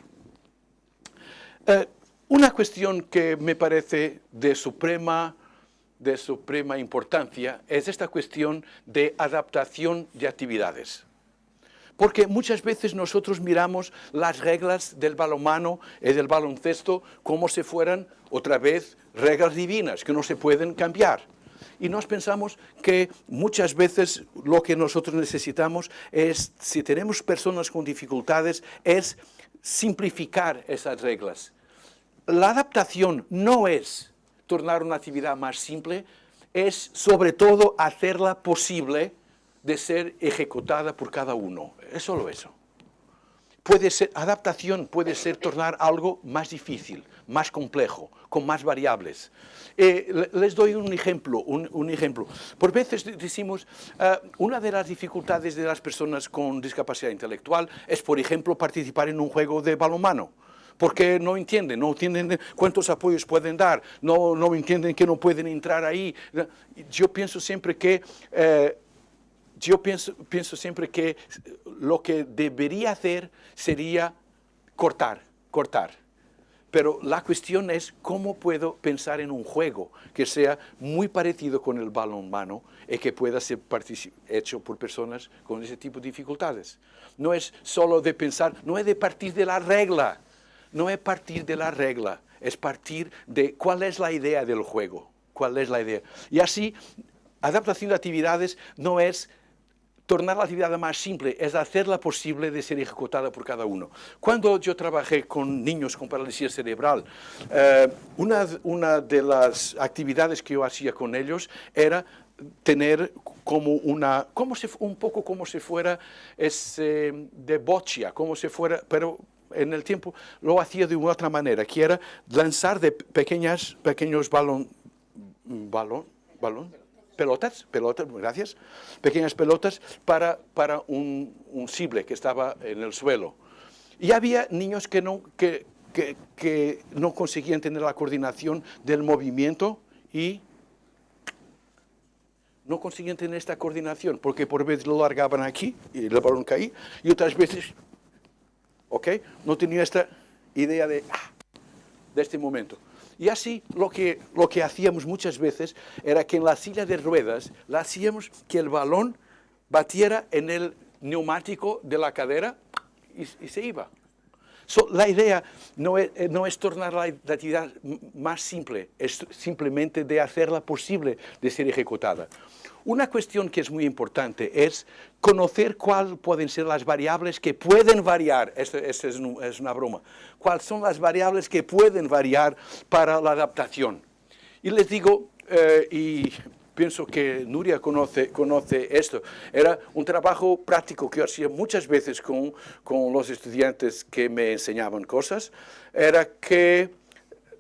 Una cuestión que me parece de suprema importancia es esta cuestión de adaptación de actividades. Porque muchas veces nosotros miramos las reglas del balonmano y del baloncesto como si fueran, otra vez, reglas divinas que no se pueden cambiar. Y nos pensamos que muchas veces lo que nosotros necesitamos es, si tenemos personas con dificultades, es simplificar esas reglas. La adaptación no es tornar una actividad más simple, es sobre todo hacerla posible de ser ejecutada por cada uno. Es solo eso. Adaptación puede ser tornar algo más difícil, más complejo, con más variables. Les doy un ejemplo. Por veces decimos, una de las dificultades de las personas con discapacidad intelectual es, por ejemplo, participar en un juego de balonmano. Porque no entienden cuántos apoyos pueden dar, no entienden que no pueden entrar ahí. Yo pienso siempre que lo que debería hacer sería cortar. Pero la cuestión es cómo puedo pensar en un juego que sea muy parecido con el balonmano y que pueda ser hecho por personas con ese tipo de dificultades. No es solo de pensar, no es de partir de la regla. No es partir de la regla, es partir de cuál es la idea del juego, cuál es la idea. Y así, adaptación de actividades no es tornar la actividad más simple, es hacerla posible de ser ejecutada por cada uno. Cuando yo trabajé con niños con parálisis cerebral, una de las actividades que yo hacía con ellos era tener como un poco como si fuera de boccia, como si fuera, pero en el tiempo lo hacía de otra manera, que era lanzar de pequeños pelotas, gracias, pequeñas pelotas para un cible que estaba en el suelo. Y había niños que no conseguían tener la coordinación del movimiento y no conseguían tener esta coordinación, porque por veces lo largaban aquí y el balón caía, y otras veces no tenía esta idea de este momento. Y así lo que hacíamos muchas veces era que en la silla de ruedas la hacíamos que el balón batiera en el neumático de la cadera y se iba. La idea no es tornar la actividad más simple, es simplemente de hacerla posible de ser ejecutada. Una cuestión que es muy importante es conocer cuáles pueden ser las variables que pueden variar. Esto es una broma. ¿Cuáles son las variables que pueden variar para la adaptación? Y les digo, y pienso que Nuria conoce esto, era un trabajo práctico que yo hacía muchas veces con los estudiantes que me enseñaban cosas, era que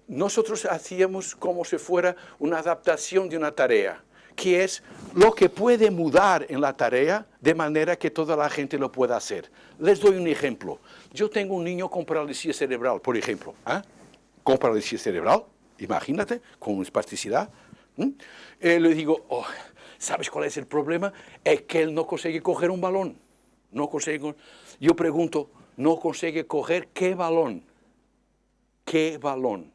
nosotros hacíamos como si fuera una adaptación de una tarea, que es lo que puede mudar en la tarea de manera que toda la gente lo pueda hacer. Les doy un ejemplo. Yo tengo un niño con parálisis cerebral, por ejemplo. Con parálisis cerebral, imagínate, con espasticidad. Le digo, ¿sabes cuál es el problema? Es que él no consigue coger un balón. Yo pregunto, ¿no consigue coger qué balón? ¿Qué balón?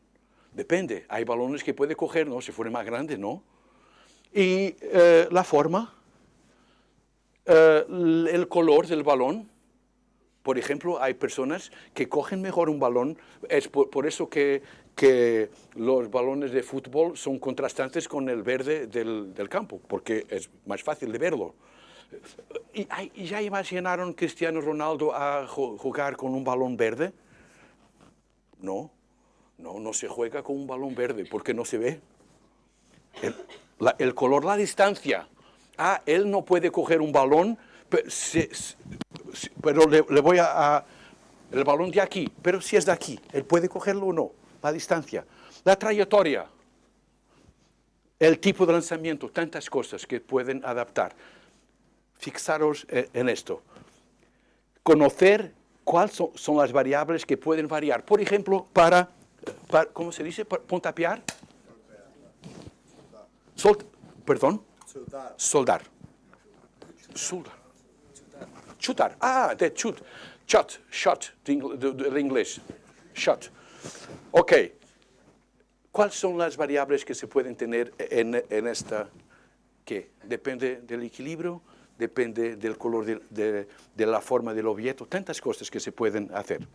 Depende. Hay balones que puede coger, ¿no? Si fuera más grande, ¿no? Y la forma, el color del balón. Por ejemplo, hay personas que cogen mejor un balón. Es por eso que los balones de fútbol son contrastantes con el verde del campo, porque es más fácil de verlo. ¿Y ya imaginaron Cristiano Ronaldo a jugar con un balón verde? No se juega con un balón verde porque no se ve. El color, la distancia. Él no puede coger un balón, pero le voy el balón de aquí, pero si es de aquí, él puede cogerlo o no, la distancia, la trayectoria, el tipo de lanzamiento, tantas cosas que pueden adaptar. Fixaros en esto. Conocer cuáles son las variables que pueden variar. Por ejemplo, para ¿cómo se dice? ¿Puntapear? Soldar. Chutar. De chut. Shot, del inglés. Shot. Ok. ¿Cuáles son las variables que se pueden tener en esta? ¿Qué? Depende del equilibrio, depende del color de la forma del objeto, tantas cosas que se pueden hacer.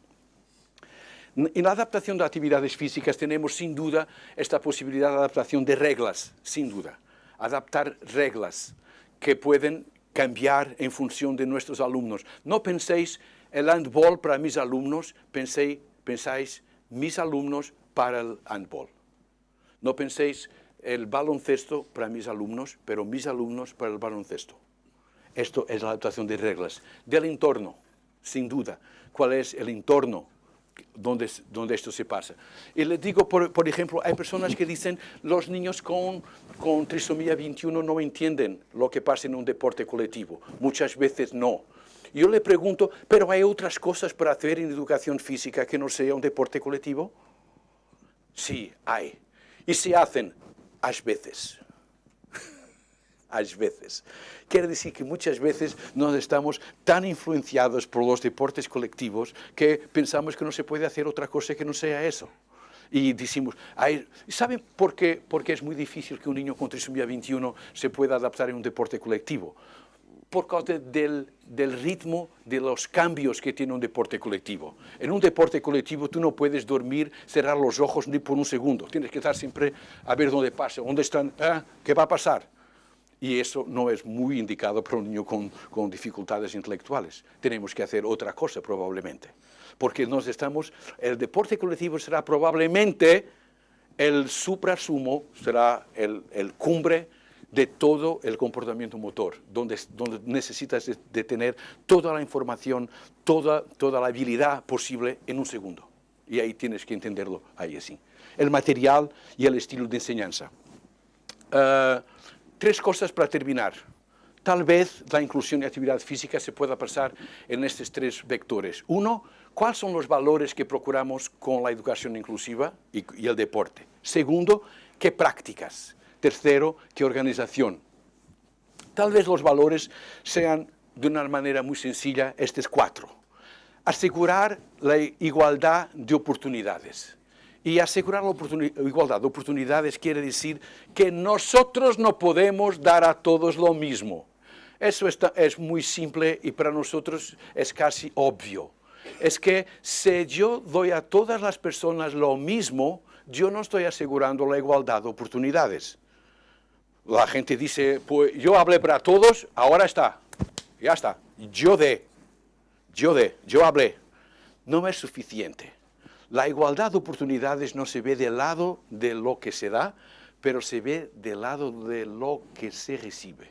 En la adaptación de actividades físicas tenemos sin duda esta posibilidad de adaptación de reglas, sin duda. Adaptar reglas que pueden cambiar en función de nuestros alumnos. No penséis el handball para mis alumnos, pensáis mis alumnos para el handball. No penséis el baloncesto para mis alumnos, pero mis alumnos para el baloncesto. Esto es la adaptación de reglas. Del entorno, sin duda. ¿Cuál es el entorno donde esto se pasa? Y les digo, por ejemplo, hay personas que dicen los niños con trisomía 21 no entienden lo que pasa en un deporte colectivo. Muchas veces no. Yo le pregunto, ¿pero hay otras cosas para hacer en educación física que no sea un deporte colectivo? Sí, hay. Y se hacen a veces. A veces. Quiere decir que muchas veces nos estamos tan influenciados por los deportes colectivos que pensamos que no se puede hacer otra cosa que no sea eso. Y decimos, ¿saben por qué? Porque es muy difícil que un niño con trisomía 21 se pueda adaptar en un deporte colectivo. Por causa del ritmo de los cambios que tiene un deporte colectivo. En un deporte colectivo tú no puedes dormir, cerrar los ojos ni por un segundo. Tienes que estar siempre a ver dónde pasa, dónde están, qué va a pasar. Y eso no es muy indicado para un niño con dificultades intelectuales. Tenemos que hacer otra cosa probablemente. Porque el deporte colectivo será probablemente el suprasumo, será el cumbre de todo el comportamiento motor, donde necesitas de tener toda la información, toda la habilidad posible en un segundo. Y ahí tienes que entenderlo ahí así. El material y el estilo de enseñanza. 3 cosas para terminar. Tal vez la inclusión de actividad física se pueda pasar en estos 3 vectores. 1, ¿cuáles son los valores que procuramos con la educación inclusiva y el deporte? 2, ¿qué prácticas? 3, ¿qué organización? Tal vez los valores sean de una manera muy sencilla estos 4. Asegurar la igualdad de oportunidades. Y asegurar la igualdad de oportunidades quiere decir que nosotros no podemos dar a todos lo mismo. Eso es muy simple y para nosotros es casi obvio. Es que si yo doy a todas las personas lo mismo, yo no estoy asegurando la igualdad de oportunidades. La gente dice, pues yo hablé para todos, ahora está, ya está. Yo hablé. No es suficiente. La igualdad de oportunidades no se ve del lado de lo que se da, pero se ve del lado de lo que se recibe.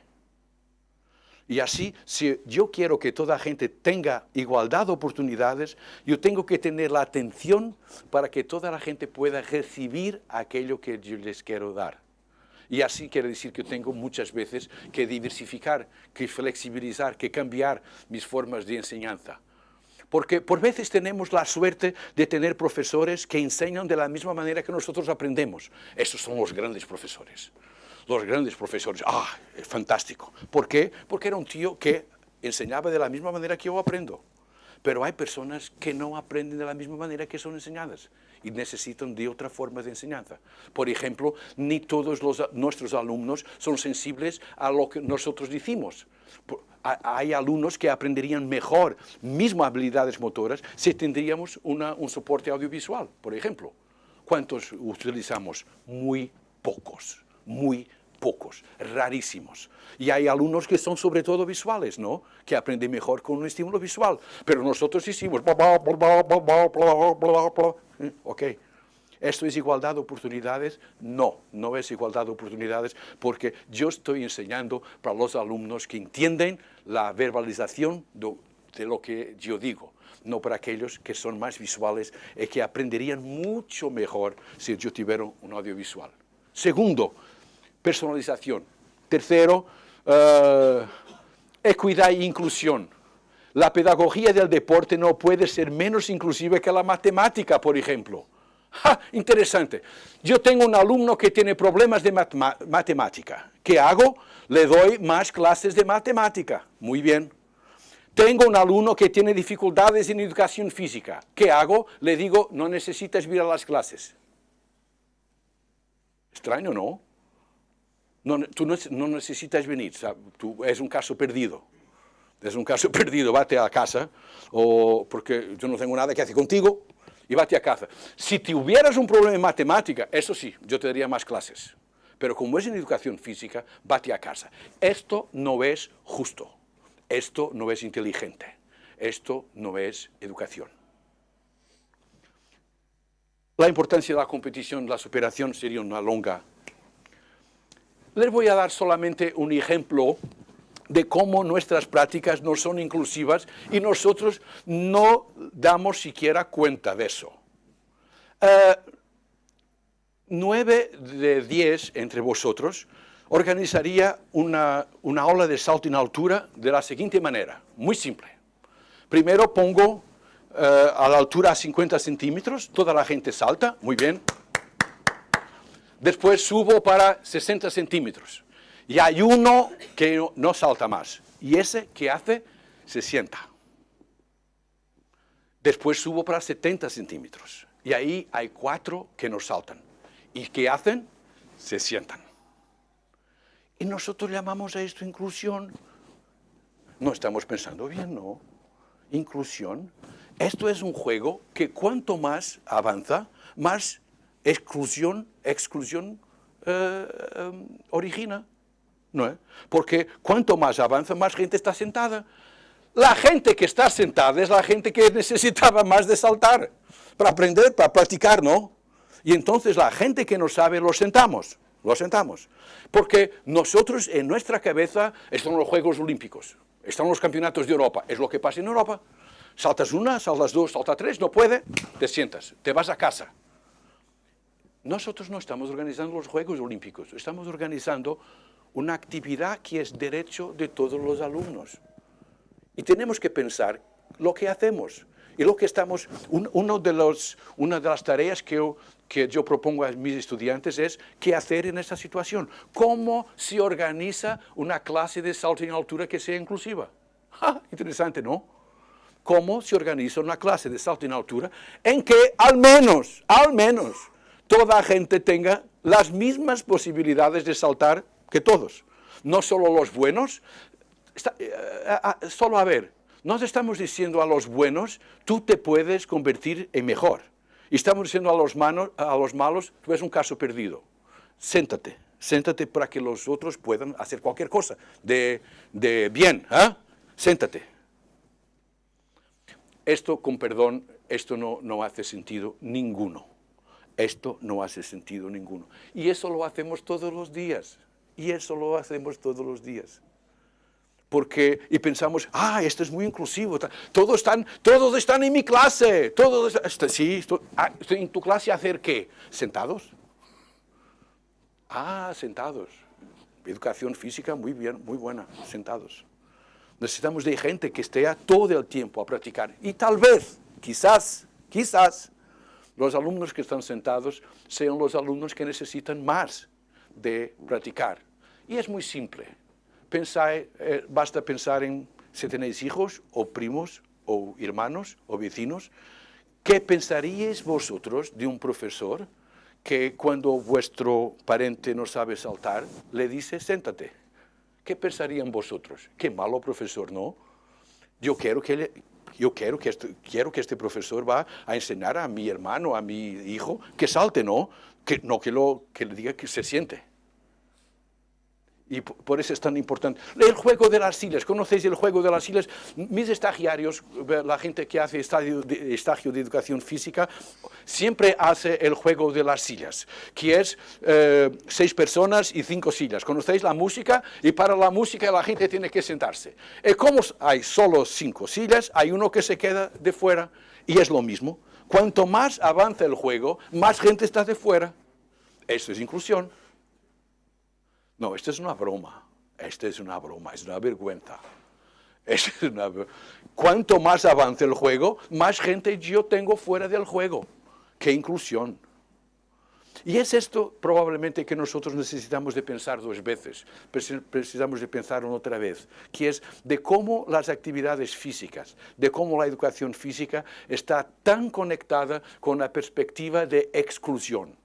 Y así, si yo quiero que toda gente tenga igualdad de oportunidades, yo tengo que tener la atención para que toda la gente pueda recibir aquello que yo les quiero dar. Y así quiere decir que tengo muchas veces que diversificar, que flexibilizar, que cambiar mis formas de enseñanza. Porque por veces tenemos la suerte de tener profesores que enseñan de la misma manera que nosotros aprendemos. Esos son los grandes profesores. Los grandes profesores, es fantástico. ¿Por qué? Porque era un tío que enseñaba de la misma manera que yo aprendo. pero hay personas que no aprenden de la misma manera que son enseñadas y necesitan de otra forma de enseñanza. Por ejemplo, ni todos nuestros alumnos son sensibles a lo que nosotros decimos. Hay alumnos que aprenderían mejor, mismo habilidades motoras, si tendríamos un soporte audiovisual, por ejemplo. ¿Cuántos utilizamos? Muy pocos, rarísimos. Y hay alumnos que son sobre todo visuales, ¿no? Que aprenden mejor con un estímulo visual. Pero nosotros hicimos... Ok. ¿Esto es igualdad de oportunidades? No, no es igualdad de oportunidades porque yo estoy enseñando para los alumnos que entienden la verbalización de lo que yo digo, no para aquellos que son más visuales y que aprenderían mucho mejor si yo tuviera un audiovisual. Segundo, personalización. Tercero, equidad e inclusión. La pedagogía del deporte no puede ser menos inclusiva que la matemática, por ejemplo. ¡Ja! Interesante. Yo tengo un alumno que tiene problemas de matemática. ¿Qué hago? Le doy más clases de matemática. Muy bien. Tengo un alumno que tiene dificultades en educación física. ¿Qué hago? Le digo, no necesitas ir a las clases. Extraño, ¿no? Tú no necesitas venir. Es un caso perdido. Es un caso perdido. Vete a casa, porque yo no tengo nada que hacer contigo. Y vete a casa. Si tuvieras un problema en matemática, eso sí, yo te daría más clases. Pero como es en educación física, vete a casa. Esto no es justo. Esto no es inteligente. Esto no es educación. La importancia de la competición, la superación sería una longa. Les voy a dar solamente un ejemplo de cómo nuestras prácticas no son inclusivas y nosotros no damos siquiera cuenta de eso. 9 de 10 entre vosotros organizaría una aula de salto en altura de la siguiente manera, muy simple. Primero pongo a la altura a 50 centímetros, toda la gente salta, muy bien. Después subo para 60 centímetros. Y hay uno que no salta más. Y ese, ¿qué hace? Se sienta. Después subo para 70 centímetros. Y ahí hay 4 que no saltan. ¿Y qué hacen? Se sientan. Y nosotros llamamos a esto inclusión. No estamos pensando bien, ¿no? Inclusión. Esto es un juego que cuanto más avanza, más exclusión origina. ¿No? Porque cuanto más avanza, más gente está sentada. La gente que está sentada es la gente que necesitaba más de saltar, para aprender, para practicar, ¿no? Y entonces la gente que no sabe, lo sentamos. Porque nosotros en nuestra cabeza están los Juegos Olímpicos, están los Campeonatos de Europa, es lo que pasa en Europa. Saltas una, saltas dos, saltas tres, no puede, te sientas, te vas a casa. Nosotros no estamos organizando los Juegos Olímpicos, estamos organizando una actividad que es derecho de todos los alumnos. Y tenemos que pensar lo que hacemos. Y lo que estamos, una de las tareas que yo propongo a mis estudiantes es qué hacer en esta situación. ¿Cómo se organiza una clase de salto en altura que sea inclusiva? ¡Ja! Interesante, ¿no? ¿Cómo se organiza una clase de salto en altura en que al menos, toda la gente tenga las mismas posibilidades de saltar que todos, no solo los buenos? Solo a ver, nos estamos diciendo a los buenos, tú te puedes convertir en mejor. Y estamos diciendo a los malos, tú eres un caso perdido. Siéntate para que los otros puedan hacer cualquier cosa de bien. Siéntate. Esto, con perdón, esto no hace sentido ninguno. Esto no hace sentido ninguno. Y eso lo hacemos todos los días. Y pensamos, esto es muy inclusivo, todos están en mi clase, estoy en tu clase, ¿a hacer qué? ¿Sentados? Sentados. Educación física, muy bien, muy buena, sentados. Necesitamos de gente que esté todo el tiempo a practicar. Y tal vez, quizás, los alumnos que están sentados sean los alumnos que necesitan más de practicar. Y es muy simple. Basta pensar en si tenéis hijos o primos o hermanos o vecinos, ¿qué pensaríais vosotros de un profesor que cuando vuestro pariente no sabe saltar, le dice, siéntate? ¿Qué pensarían vosotros? Qué malo profesor, ¿no? Yo quiero que este profesor va a enseñar a mi hermano, a mi hijo, que salte, ¿no? Que le diga que se siente. Y por eso es tan importante. El juego de las sillas. ¿Conocéis el juego de las sillas? Mis estagiarios, la gente que hace estágio de educación física, siempre hace el juego de las sillas, que es 6 personas y 5 sillas. ¿Conocéis la música? Y para la música la gente tiene que sentarse. Y como hay solo 5 sillas, hay uno que se queda de fuera. Y es lo mismo. Cuanto más avanza el juego, más gente está de fuera. Esto es inclusión. No, esto es una broma, es una vergüenza. Cuanto más avance el juego, más gente yo tengo fuera del juego. ¡Qué inclusión! Y es esto probablemente que nosotros necesitamos de pensar 2 veces, precisamos de pensar otra vez, que es de cómo las actividades físicas, de cómo la educación física está tan conectada con la perspectiva de exclusión,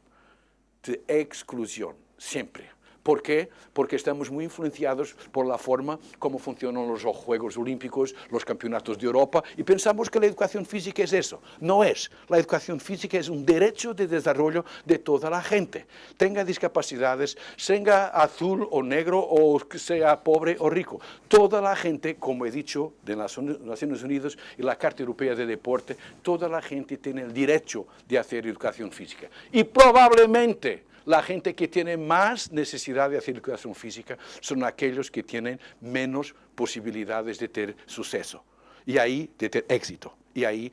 siempre. ¿Por qué? Porque estamos muy influenciados por la forma como funcionan los Juegos Olímpicos, los campeonatos de Europa, y pensamos que la educación física es eso. No es. La educación física es un derecho de desarrollo de toda la gente. Tenga discapacidades, sea azul o negro, o sea pobre o rico. Toda la gente, como he dicho, de las Naciones Unidas y la Carta Europea de Deporte, toda la gente tiene el derecho de hacer educación física. Y probablemente la gente que tiene más necesidad de hacer educación física son aquellos que tienen menos posibilidades de tener suceso y ahí de tener éxito. Y ahí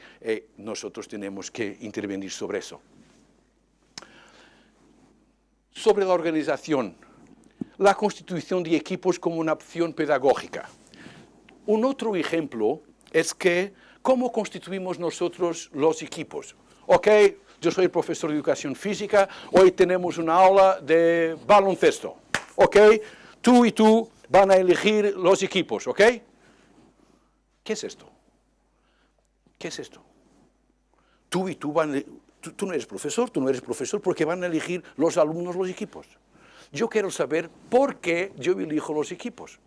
nosotros tenemos que intervenir sobre eso. Sobre la organización, la constitución de equipos como una opción pedagógica. Un otro ejemplo es que cómo constituimos nosotros los equipos. Ok, yo soy el profesor de educación física, hoy tenemos una aula de baloncesto, ¿ok? Tú y tú van a elegir los equipos, ¿ok? ¿Qué es esto? ¿Qué es esto? Tú y tú tú no eres profesor porque van a elegir los alumnos los equipos. Yo quiero saber por qué yo elijo los equipos.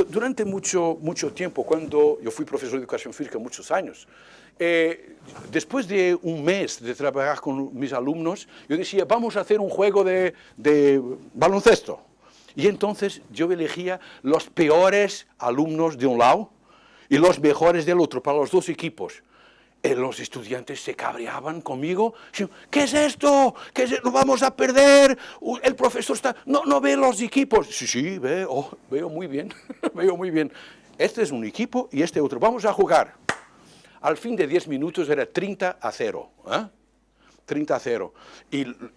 Durante mucho tiempo, cuando yo fui profesor de educación física muchos años, después de un mes de trabajar con mis alumnos, yo decía, vamos a hacer un juego de baloncesto. Y entonces yo elegía los peores alumnos de un lado y los mejores del otro, para los 2 equipos. Los estudiantes se cabreaban conmigo. ¿Qué es esto? ¿Qué es esto? ¡Lo vamos a perder! El profesor no ve los equipos. Sí, veo muy bien. Veo muy bien. Este es un equipo y este otro. Vamos a jugar. Al fin de 10 minutos era 30-0. 30-0.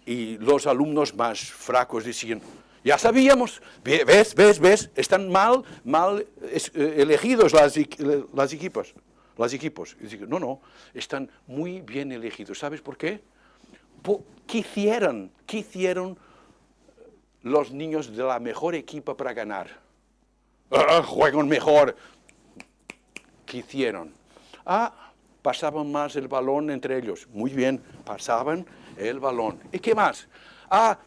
Y los alumnos más fracos decían, ya sabíamos, ¿ves? Están mal elegidos las equipos. Y digo, no, están muy bien elegidos. ¿Sabes por qué? ¿Qué hicieron los niños de la mejor equipa para ganar? Juegan mejor. ¿Qué hicieron? Pasaban más el balón entre ellos. Muy bien, pasaban el balón. ¿Y qué más?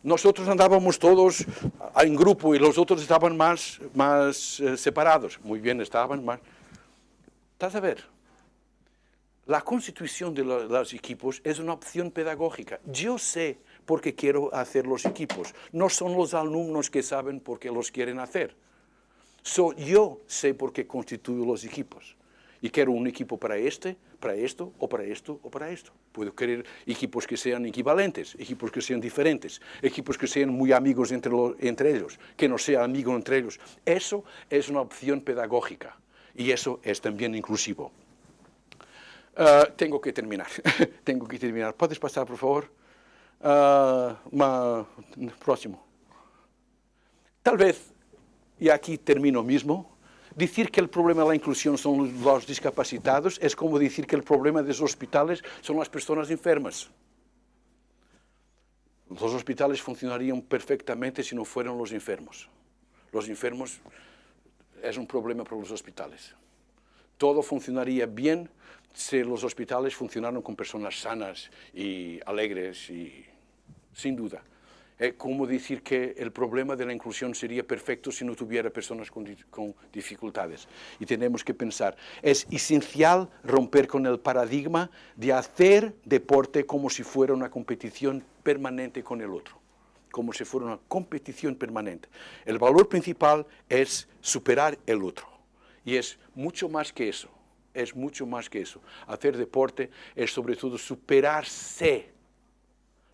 Nosotros andábamos todos en grupo y los otros estaban más separados. Muy bien, estaban más. ¿Estás a ver? La constitución de los equipos es una opción pedagógica. Yo sé por qué quiero hacer los equipos. No son los alumnos que saben por qué los quieren hacer. Yo sé por qué constituyo los equipos. Y quiero un equipo para esto, o para esto, o para esto. Puedo querer equipos que sean equivalentes, equipos que sean diferentes, equipos que sean muy amigos entre ellos, que no sean amigos entre ellos. Eso es una opción pedagógica. Y eso es también inclusivo. Tengo que terminar. ¿Puedes pasar, por favor? Próximo. Tal vez, y aquí termino mismo, decir que el problema de la inclusión son los discapacitados es como decir que el problema de los hospitales son las personas enfermas. Los hospitales funcionarían perfectamente si no fueran los enfermos. Los enfermos es un problema para los hospitales. todo funcionaría bien si los hospitales funcionaran con personas sanas y alegres, y sin duda. ¿Cómo decir que el problema de la inclusión sería perfecto si no tuviera personas con dificultades? Y tenemos que pensar, es esencial romper con el paradigma de hacer deporte como si fuera una competición permanente con el otro, como si fuera una competición permanente. El valor principal es superar el otro, y es mucho más que eso, es mucho más que eso. Hacer deporte es sobre todo superarse.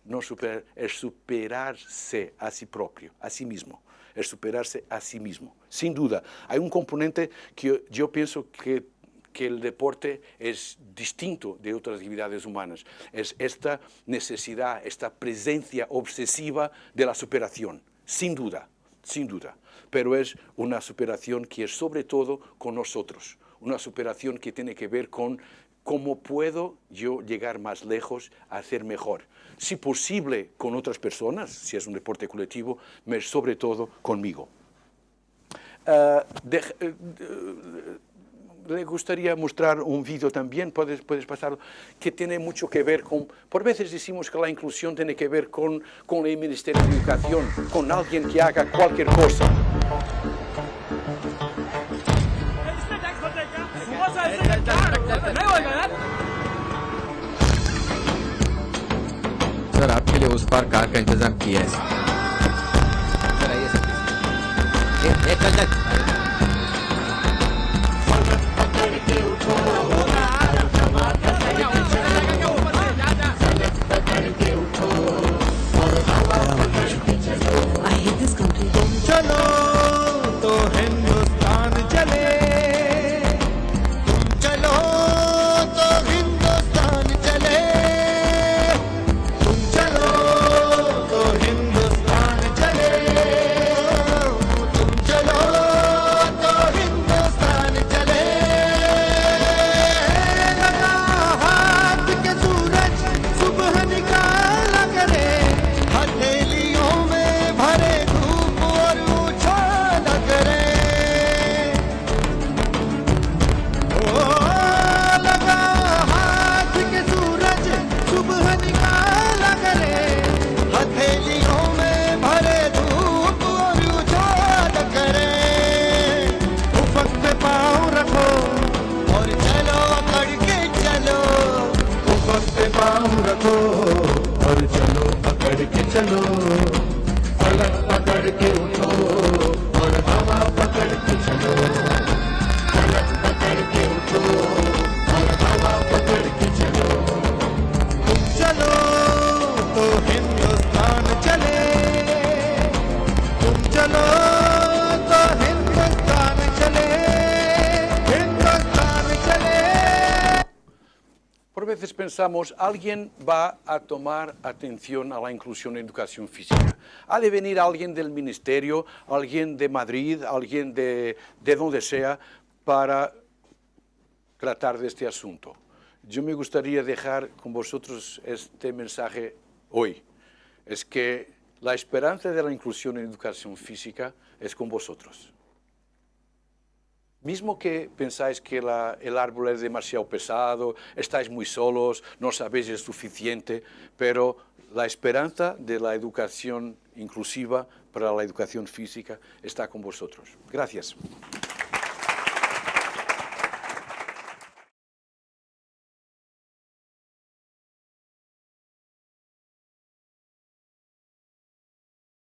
No superar, es superarse a sí propio, a sí mismo, es superarse a sí mismo. Sin duda, hay un componente que yo pienso que el deporte es distinto de otras actividades humanas. Es esta necesidad, esta presencia obsesiva de la superación, sin duda, sin duda. Pero es una superación que es sobre todo con nosotros, una superación que tiene que ver con cómo puedo yo llegar más lejos, a hacer mejor. Si posible con otras personas, si es un deporte colectivo, pero sobre todo conmigo. Le gustaría mostrar un vídeo también, puedes pasarlo, que tiene mucho que ver con... Por veces decimos que la inclusión tiene que ver con el Ministerio de Educación, con alguien que haga cualquier cosa. Sir आपके लिए उस पार कार का इंतजाम किया है सर आइए सर चल चल I hate this country. चलो तो हिंदुस्तान चले चलो तो हिंदुस्तान चले चलो तो हिंदुस्तान चले चलो तो हिंदुस्तान चले लगा हाथ के सूरज सुबह निकाला करे हथेलियों में भरे धूप और उछाला करे लगा हाथ के सूरज सुबह निकाला करे हथेलियों में भरे धूप और उछाला करे उफक पे पाँव रखो और चलो पकड़ के चलो उफक पे पाँव रखो और चलो पकड़ के चलो फलक पकड़ के उठो और हवा पकड़ के चलो फलक पकड़ के उठो और हवा पकड़ के चलो चलो तो हिंदुस्तान चले तुम चलो तो हिंदुस्तान चले हिंदुस्तान चले Por veces pensamos, alguien va a tomar atención a la inclusión en educación física. Ha de venir alguien del ministerio, alguien de Madrid, alguien de donde sea, para tratar de este asunto. Yo me gustaría dejar con vosotros este mensaje hoy. Es que la esperanza de la inclusión en educación física es con vosotros. Mismo que pensáis que el árbol es demasiado pesado, estáis muy solos, no sabéis es suficiente, pero la esperanza de la educación inclusiva para la educación física está con vosotros. Gracias.